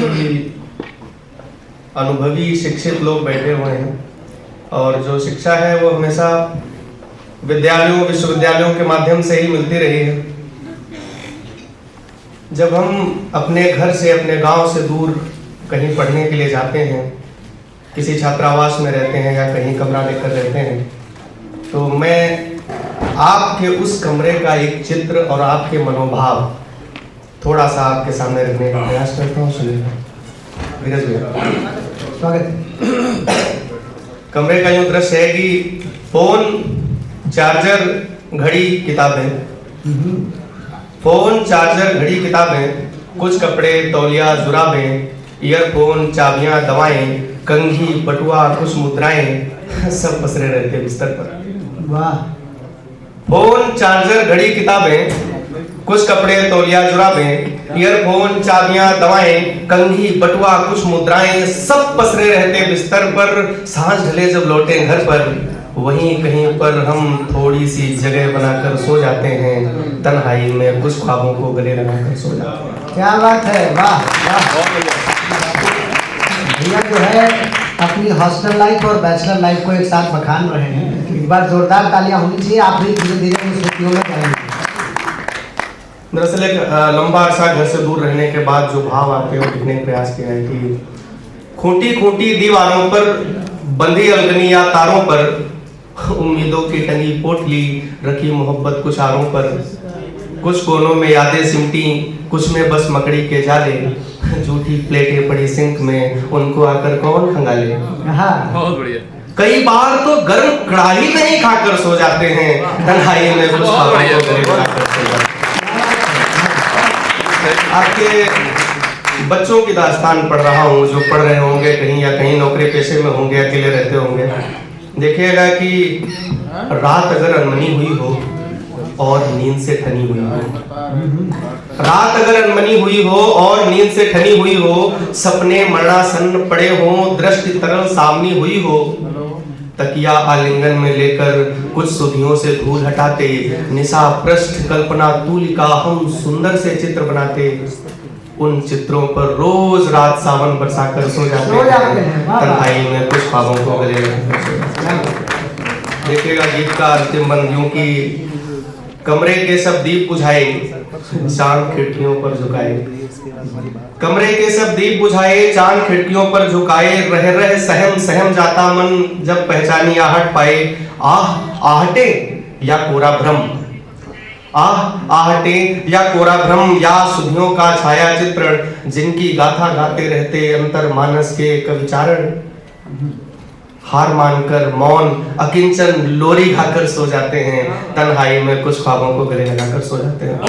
अनुभवी शिक्षित लोग बैठे हुए हैं और जो शिक्षा है वो हमेशा विद्यालयों विश्वविद्यालयों के माध्यम से ही मिलती रही है। जब हम अपने घर से अपने गांव से दूर कहीं पढ़ने के लिए जाते हैं, किसी छात्रावास में रहते हैं या कहीं कमरा लेकर रहते हैं, तो मैं आपके उस कमरे का एक चित्र और आपके मनोभाव थोड़ा सा आपके सामने रखने का प्रयास करता हूँ। सुनिए धीरज भैया, स्वागत। कमरे का यूं दृश्य है कि फोन, चार्जर, घड़ी, किताबें, फोन, चार्जर, घड़ी, किताबें, कुछ कपड़े, तौलिया, जुराबें, ईयरफोन, चाबियां, दवाएं, कंघी, बटुआ, कुछ मुद्राएं सब पसरे रहते बिस्तर पर। वाह। फोन, चार्जर, घड़ी, किताबें, कुछ कपड़े, तौलिया, जुराबें, ईयरफोन, चाबियां, दवाएं, कंघी, बटुआ, कुछ मुद्राएं सब पसरे रहते बिस्तर पर। सांझ ढले जब लौटे घर पर, वहीं कहीं पर हम थोड़ी सी जगह बनाकर सो जाते हैं, तन्हाई में कुछ ख्वाबों को गले लगाकर सो जाते हैं। क्या बात है, वाह वाह। भैया जो है अपनी हॉस्टल लाइफ और बैचलर लाइफ को एक साथ बखान रहे हैं। एक बार जोरदार तालियां होनी चाहिए। आप भी धीरे धीरे उन स्मृतियों में जाएंगे। दरअसल एक लंबा अरसा घर से दूर रहने के बाद जो भाव आते हैं वो लिखने का प्रयास किया है कि खूंटी खूंटी दीवारों पर बंधी अलगनी या तारों पर, उम्मीदों की टंगी पोटली रखी मोहब्बत कुछ आरों पर, कुछ कोनों में यादें सिमटी, कुछ में बस मकड़ी के जाले, झूठी प्लेटें पड़ी सिंक में, उनको आकर कौन खंगाले। बहुत बढ़िया। कई बार तो गर्म कढ़ाई में ही खाकर सो जाते हैं, तन्हाई में कुछ ख्वाबों को गले लगाकर सो जाते हैं। आपके बच्चों की दास्तान पढ़ रहा हूँ जो पढ़ रहे होंगे कहीं या कहीं नौकरी पेशे में होंगे, अकेले रहते होंगे। देखिएगा कि रात अगर अनमनी हुई हो और नींद से ठनी हुई हो, रात अगर अनमनी हुई हो और नींद से ठनी हुई हो, सपने मरणासन पड़े हो, दृष्टि तरल सामनी हुई हो, तकिया आलिंगन में लेकर कुछ सुधियों से धूल हटाते, निशा पृष्ठ कल्पना तूलिका हम सुंदर से चित्र बनाते, उन चित्रों पर रोज रात सावन बरसाकर सो जाते हैं, तन्हाई में कुछ ख्वाबों को गले लगाकर सो जाते हैं। देखिएगा गीत का अंतिम बंद यूं कि कमरे के सब दीप बुझाए, चांद खिड़कियों पर झुकाए, कमरे के सब दीप बुझाए, चांद खिड़कियों पर झुकाए, रह रह सहम सहम जाता मन जब पहचानी आहट पाए, आह आहटे या कोरा भ्रम, आह आहटे या कोरा भ्रम, या सुधियों का छाया चित्रण जिनकी गाथा गाते रहते अंतर मानस के कविचारण, हार मानकर मौन अकिंचन लोरी खाकर सो जाते हैं, तन्हाई में कुछ ख्वाबों को गले लगाकर सो जाते हैं।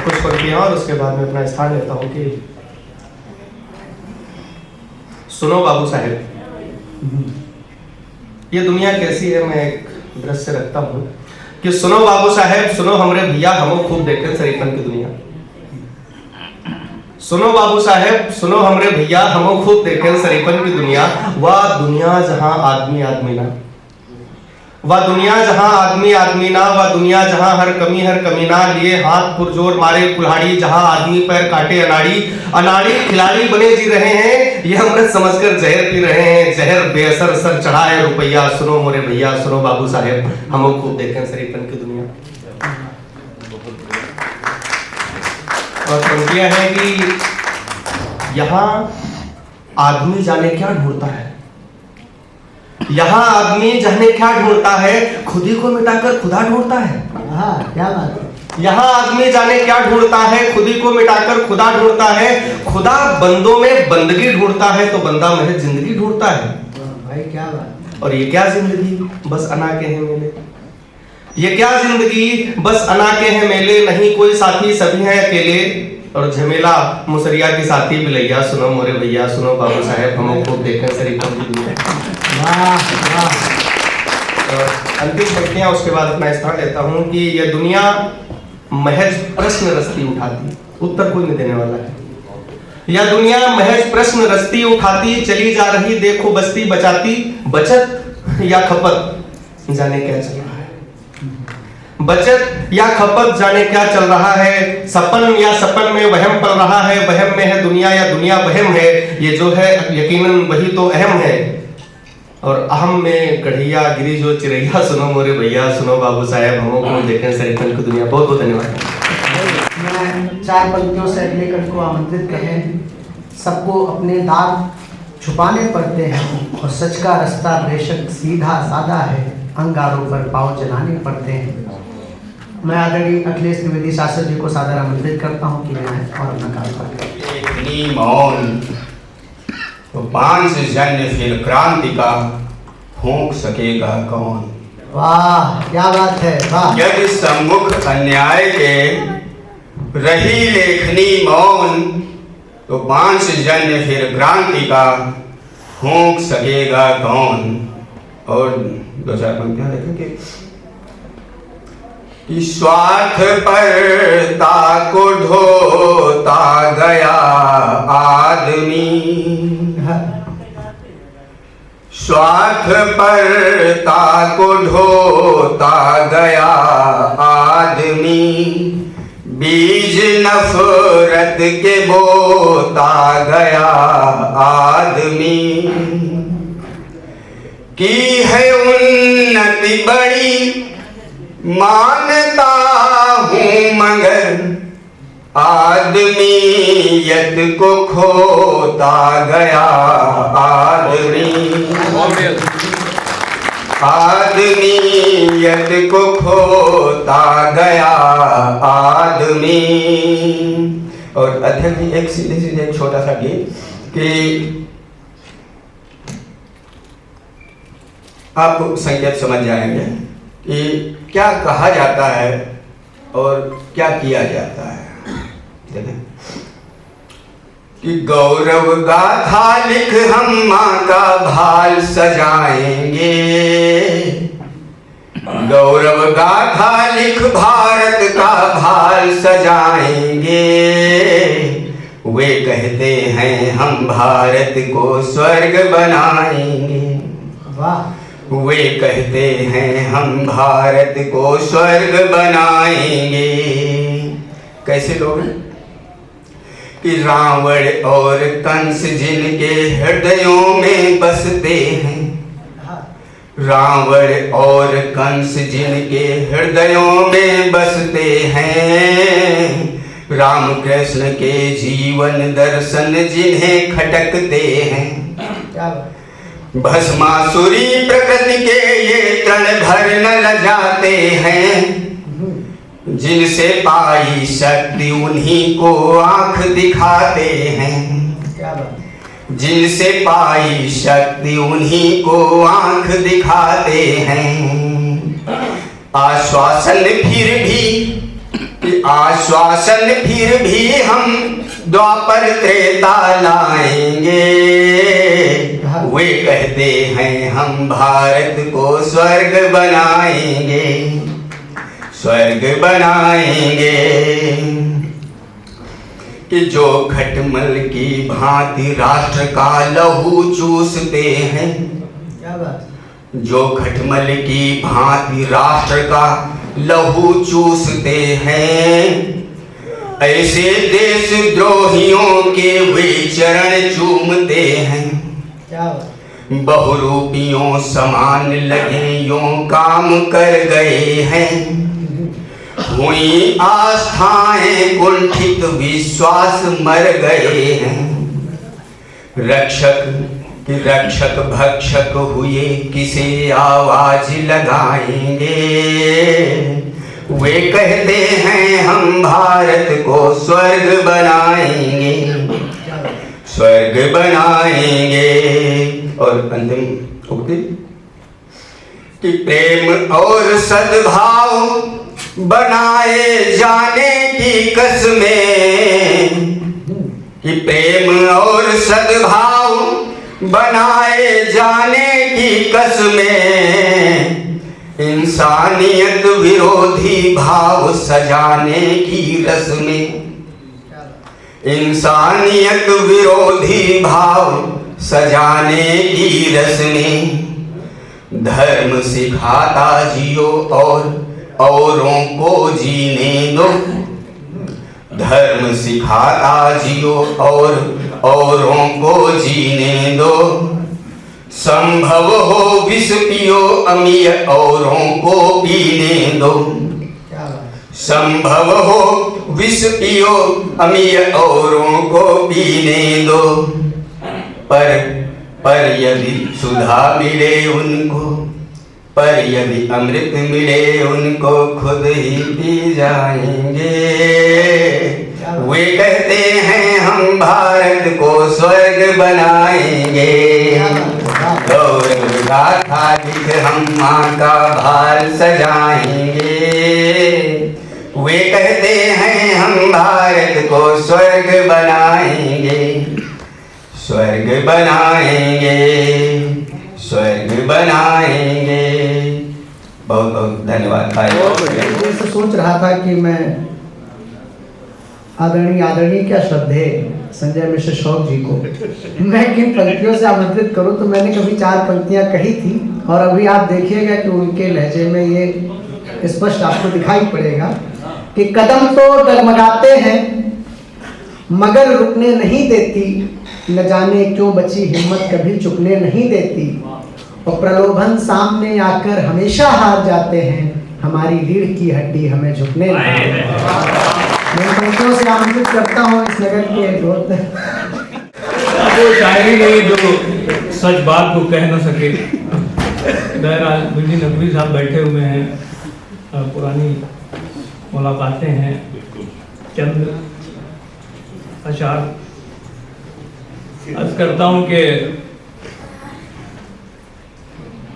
कुछ पंक्तियां और उसके बाद में अपना स्थान लेता हूँ कि सुनो बाबू साहेब, ये दुनिया कैसी है मैं एक दृश्य रखता हूँ कि सुनो बाबू साहेब, सुनो हमरे भैया, हमो खूब देखे सरीपन की दुनिया। सुनो बाबू साहेब, सुनो हमरे भैया, हमो खूब देखे सरीपन की दुनिया। वह दुनिया जहां आदमी आदमी ना, वह दुनिया जहां आदमी आदमी ना, वह दुनिया जहां हर कमी ना, लिए हाथ पुरजोर मारे कुल्हाड़ी, जहां आदमी पैर काटे अनाड़ी, अनाड़ी खिलाड़ी बने जी रहे हैं, ये अमृत समझकर जहर पी रहे हैं, जहर बेअसर सर चढ़ा है रुपया। सुनो मोरे भैया, सुनो बाबू साहेब, हमो खूब देखें सरीपन की दुनिया। और पंक्तियां है कि यहाँ आदमी जाने क्या ढूंढता है, यहाँ आदमी जाने क्या ढूंढता है, खुद ही को मिटाकर खुदा ढूंढता है। क्या बात है। यहाँ आदमी जाने क्या ढूंढता है, खुद ही को मिटाकर खुदा ढूंढता है, खुदा बंदों में बंदगी ढूंढता है तो बंदा महज जिंदगी ढूंढता है। भाई क्या बात। और ये क्या जिंदगी बस अना के हैं मेले, ये क्या जिंदगी बस अना के हैं मेले, नहीं कोई साथी सभी हैं अकेले, और झमेला मुसरिया की साथी बिलैया। सुनो मोरे भैया, सुनो बाबू साहेब, हम खूब देखें सरीपन की दुनिया। अंतिम पंक्तियां उसके बाद अपना स्थान लेता हूं कि यह दुनिया महज प्रश्न रस्ती उठाती, उत्तर कोई नहीं देने वाला है। या दुनिया महज प्रश्न रस्ती उठाती चली जा रही, देखो बस्ती बचाती, बचत या खपत जाने क्या चल रहा है, बचत या खपत जाने क्या चल रहा है, सपन या सपन में वहम पल रहा है, वहम में है दुनिया या दुनिया वहम है, ये जो है यकीनन वही तो अहम है। और अहम में कढ़िया गिरी जो चिड़ैया, सुनो मोरे भैया, सुनो बाबू साहब, हमों को देखें सरिकन की दुनिया। बहुत बहुत धन्यवाद। मैं 4 पंक्तियों से अगले कल को आमंत्रित करें। सबको अपने दाग छुपाने पड़ते हैं और सच का रास्ता बेशक सीधा सादा है, अंगारों पर पाँव जलाने पड़ते हैं। मैं आदरणीय अखिलेश त्रिवेदी शास्त्री जी को सादर आमंत्रित करता हूँ कि आए और अपना कार्यक्रम करें। इतनी मौन तो 5 जन्य फिर क्रांति का फूंक सकेगा कौन। वाह क्या बात है, वाह। यदि सम्मुख अन्याय के रही लेखनी मौन तो 5 जन्य फिर क्रांति का फूंक सकेगा कौन। और 2-4 पंक्तियां देखें कि स्वार्थ परता को ढोता गया आदमी, स्वार्थ परता को ढोता गया आदमी, बीज नफरत के बोता गया आदमी। की है उन्नति बड़ी मानता हूँ मगर आदमीयत को खोता गया आदमी, आदमीयत को खोता गया आदमी। और अध्यक्ष जी एक सीधे एक छोटा सा गीत कि आप संकेत समझ जाएंगे कि क्या कहा जाता है और क्या किया जाता है। देखें कि गौरव गाथा लिख हम माँ का भाल सजाएंगे, गौरव गाथा लिख भारत का भाल सजाएंगे। वे कहते हैं हम भारत को स्वर्ग बनाएंगे, वाह। वे कहते हैं हम भारत को स्वर्ग बनाएंगे। कैसे लोग कि रावण और कंस जिनके हृदयों में बसते हैं, रावण और कंस जिनके हृदयों में बसते हैं, राम कृष्ण के जीवन दर्शन जिन्हें खटकते हैं। भस्मासुरी प्रकृति के ये तन भर न लजाते हैं, जिनसे पाई शक्ति उन्हीं को आंख दिखाते हैं, जिनसे पाई शक्ति उन्हीं को आंख दिखाते हैं। आश्वासन फिर भी हम द्वापर त्रेता लाएंगे। वे कहते हैं हम भारत को स्वर्ग बनाएंगे, स्वर्ग बनाएंगे। कि जो खटमल की भांति राष्ट्र का लहू चूसते हैं, जो खटमल की भांति राष्ट्र का लहू चूसते हैं, ऐसे देशद्रोहियों के वे चरण चूमते हैं। बहुरूपियों समान लगे यों काम कर गए हैं, हुई आस्थाएं कुंठित विश्वास मर गए हैं। रक्षक भक्षक हुए किसे आवाज लगाएंगे। वे कहते हैं हम भारत को स्वर्ग बनाएंगे, स्वर्ग बनाएंगे। और अंतिम उक्ति कि प्रेम और सद्भाव बनाए जाने की कसमें, कि प्रेम और सद्भाव बनाए जाने की कसमें, इंसानियत विरोधी भाव सजाने की रस्में, इंसानियत विरोधी भाव सजाने की रस्में, धर्म सिखाता जियो और औरों को जीने दो, धर्म सिखाता जियो और औरों को जीने दो, संभव हो विष पियो अमीय औरों को पीने दो, संभव हो विष पियो अमीय औरों को पीने दो, पर यदि सुधा मिले उनको, पर यदि अमृत मिले उनको खुद ही पी जाएंगे। वे कहते हैं हम भारत को स्वर्ग बनाएंगे, गौरव गाथा लिख हम माँ का भार सजाएंगे। वे कहते हैं हम भारत को स्वर्ग बनाएंगे, स्वर्ग बनाएंगे, स्वर्ग बनाएंगे। बहुत बहुत धन्यवाद। मैं तो सोच रहा था कि मैं आदरणीय क्या श्रद्धेय संजय मिश्र शौक जी को मैं किन पंक्तियों से आमंत्रित करूं, तो मैंने कभी 4 पंक्तियां कही थी और अभी आप देखिएगा कि उनके लहजे में ये स्पष्ट आपको दिखाई पड़ेगा कि कदम तो डगमगाते हैं मगर रुकने नहीं देती, न जाने क्यों बची हिम्मत कभी चुकने नहीं देती, और प्रलोभन सामने आकर हमेशा हार जाते हैं, हमारी रीढ़ की हड्डी हमें झुकने नहीं देती। मैं पंक्तियों से आमंत्रित करता हूँ इस नगर के वो शायरी नहीं जो सच बात को कह न सके। बहरहाल बिजली नकवी साहब बैठे हुए हैं, पुरानी मुलाकातें हैं, चंद अशार अर्ज करता हूँ कि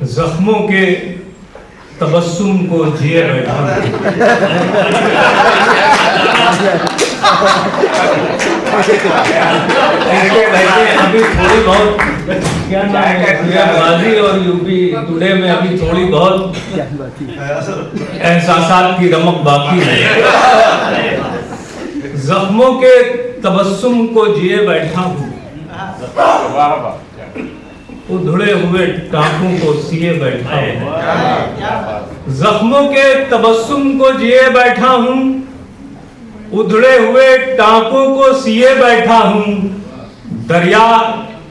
जख्मों के तबस्सुम को जिए बैठा अभी थोड़ी बहुत क्या नाम है गाजी और यूपी टुडे में अभी थोड़ी बहुत एहसासात की रमक बाकी है। जख्मों के तबस्सुम को जिए बैठा हूँ, उधड़े हुए टाँकों को सिए बैठा हूँ। जख्मों के तबस्सुम को जिए बैठा हूँ, उधड़े हुए टाँकों को सिए बैठा हूँ। दरिया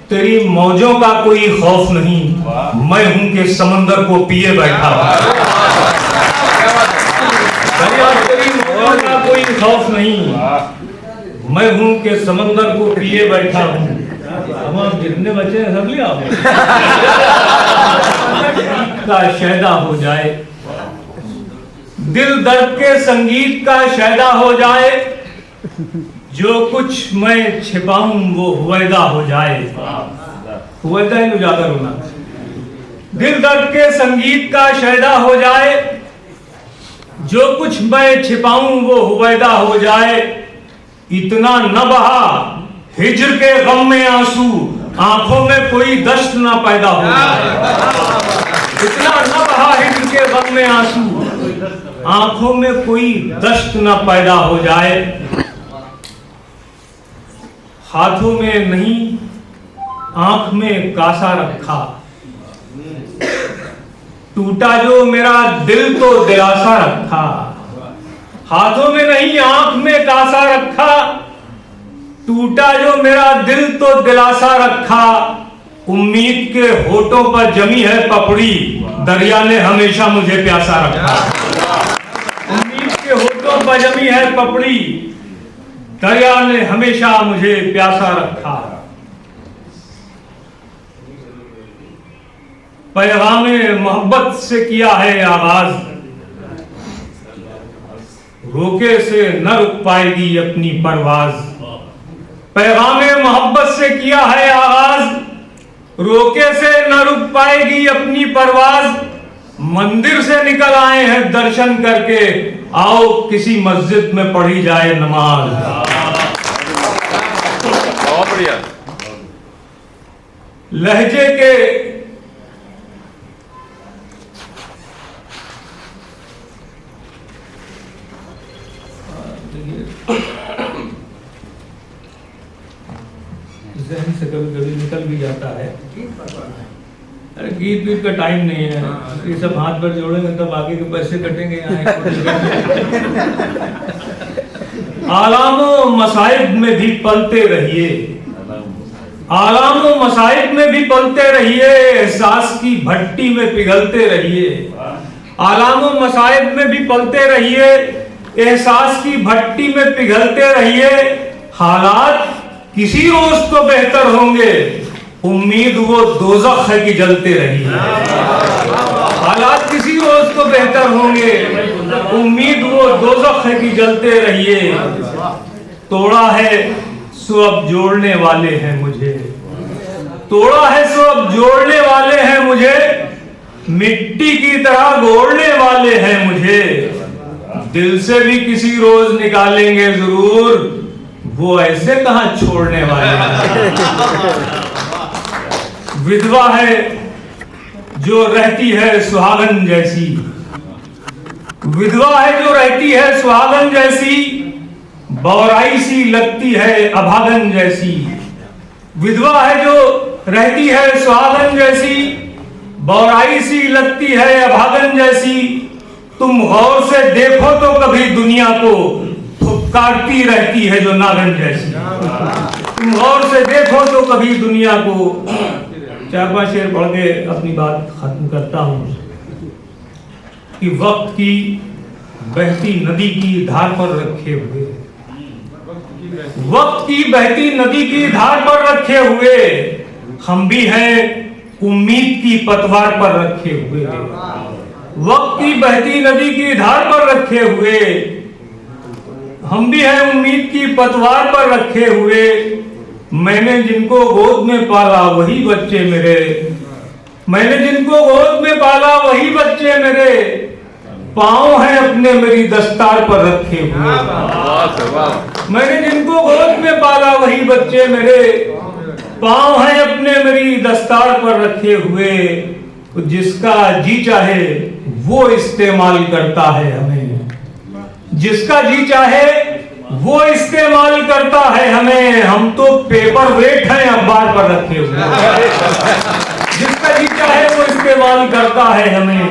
तेरी मौजों का कोई खौफ नहीं, मैं हूँ कि समंदर को पिए बैठा हूँ। दरिया तेरी मौजों का कोई खौफ नहीं, मैं हूँ कि समंदर को पिए बैठा हूँ। हम आप जितने बच्चे हैं सब लिया का शैदा हो जाए, दिल दर्द के संगीत का शैदा हो जाए, जो कुछ मैं छिपाऊं वो हुवैदा हो जाए। हुवैदा ही उजागर होना। दिल दर्द के संगीत का शैदा हो जाए, जो कुछ मैं छिपाऊं वो हुवैदा हो जाए। इतना न बहा हिज्र के गम में आंसू, आंखों में कोई दश्त ना पैदा हो जाए। इतना न बहा हिज्र के गम में आंसू, आंखों में कोई दश्त ना पैदा हो जाए। हाथों में नहीं आंख में कासा रखा, टूटा जो मेरा दिल तो दिलासा रखा। हाथों में नहीं आंख में कासा रखा, टूटा जो मेरा दिल तो दिलासा रखा। उम्मीद के होठों पर जमी है पपड़ी, दरिया ने हमेशा मुझे प्यासा रखा। उम्मीद के होठों पर जमी है पपड़ी, दरिया ने हमेशा मुझे प्यासा रखा। पैगामे मोहब्बत से किया है आगाज, रोके से न रुक पाएगी अपनी परवाज। पैगामे मोहब्बत से किया है आगाज, रोके से न रुक पाएगी अपनी परवाज। मंदिर से निकल आए हैं दर्शन करके, आओ किसी मस्जिद में पढ़ी जाए नमाज। बहुत बढ़िया। लहजे के जहन से कभी कभी निकल भी जाता है। अरे गीत वीत का टाइम नहीं है, ये सब हाथ पर जोड़ेंगे तब आगे के पैसे कटेंगे। आलामों मसाइब में भी पलते रहिए, आलामों मसाइब में भी पलते रहिए, एहसास की भट्टी में पिघलते रहिए। आलामों मसाइब में भी पलते रहिए, एहसास की भट्टी में पिघलते रहिए। हालात किसी रोज तो बेहतर होंगे, उम्मीद वो दोज़ख है कि जलते रहिए। हालात किसी रोज तो बेहतर होंगे, उम्मीद वो दोज़ख है कि जलते रहिए। तोड़ा है सो अब जोड़ने वाले हैं मुझे, तोड़ा है सो अब जोड़ने वाले हैं मुझे, मिट्टी की तरह गोड़ने वाले हैं मुझे। दिल से भी किसी रोज निकालेंगे जरूर, वो ऐसे कहां छोड़ने वाले हैं। विधवा है जो रहती है सुहागन जैसी, विधवा है जो रहती है सुहागन जैसी, बौराई सी लगती है अभागन जैसी। विधवा है जो रहती है सुहागन जैसी, बौराई सी लगती है अभागन जैसी। तुम गौर से देखो तो कभी दुनिया को, फुफकारती रहती है जो नागन जैसी। तुम गौर से देखो तो कभी दुनिया को। 4-5 शेर पढ़ के अपनी बात खत्म करता हूं कि वक्त की बहती नदी की धार पर रखे हुए, वक्त की बहती नदी की धार पर रखे हुए, हम भी हैं उम्मीद की पतवार पर रखे हुए। वक्त की बहती नदी की धार पर रखे हुए, हम भी हैं उम्मीद की पतवार पर रखे हुए। मैंने जिनको गोद में पाला वही बच्चे मेरे, मैंने जिनको गोद में पाला वही बच्चे मेरे, पाँव हैं अपने मेरी दस्तार पर रखे हुए। मैंने जिनको गोद में पाला वही बच्चे मेरे, पाँव हैं अपने मेरी दस्तार पर रखे हुए। जिसका जी चाहे वो इस्तेमाल करता है हमें, जिसका जी चाहे वो इस्तेमाल करता है हमें। हम तो पेपर वेट हैं अखबार पर रखे हुए। जिसका जी चाहे वो इस्तेमाल करता है हमें,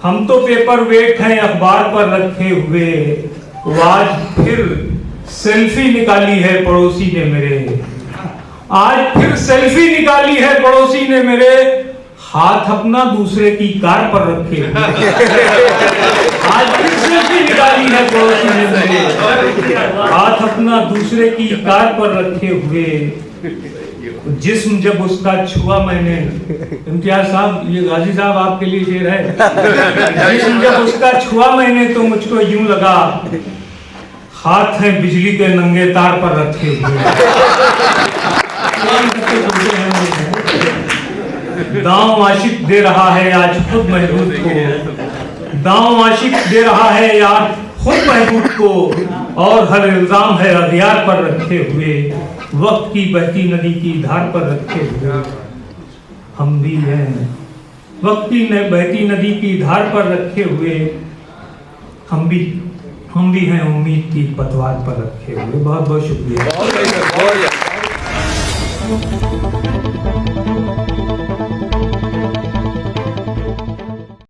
हम तो पेपर वेट हैं अखबार पर रखे हुए। तो आज फिर सेल्फी निकाली है पड़ोसी ने मेरे, आज फिर सेल्फी निकाली है पड़ोसी ने मेरे, हाथ अपना दूसरे की कार पर रखे हुए। आज फिर सेल्फी निकाली है पड़ोसी ने मेरे, हाथ अपना दूसरे की कार पर रखे हुए। जिस्म जब उसका छुआ मैंने, इम्तियाज साहब ये गाजी साहब आपके लिए शेर है। जिस्म जब उसका छुआ मैंने तो मुझको यूं लगा हाथ है बिजली के नंगे तार पर रखे हुए। दांव आशिक दे रहा है आज खुद महबूब को, दांव आशिक दे रहा है यार खुद महबूब को, और हर इल्जाम है अगियार पर रखे हुए। वक्त की बहती नदी की धार पर रखे हुए हम भी हैं, वक्त की बहती नदी की धार पर रखे हुए हम भी हैं उम्मीद की पतवार पर रखे हुए। बहुत बहुत शुक्रिया।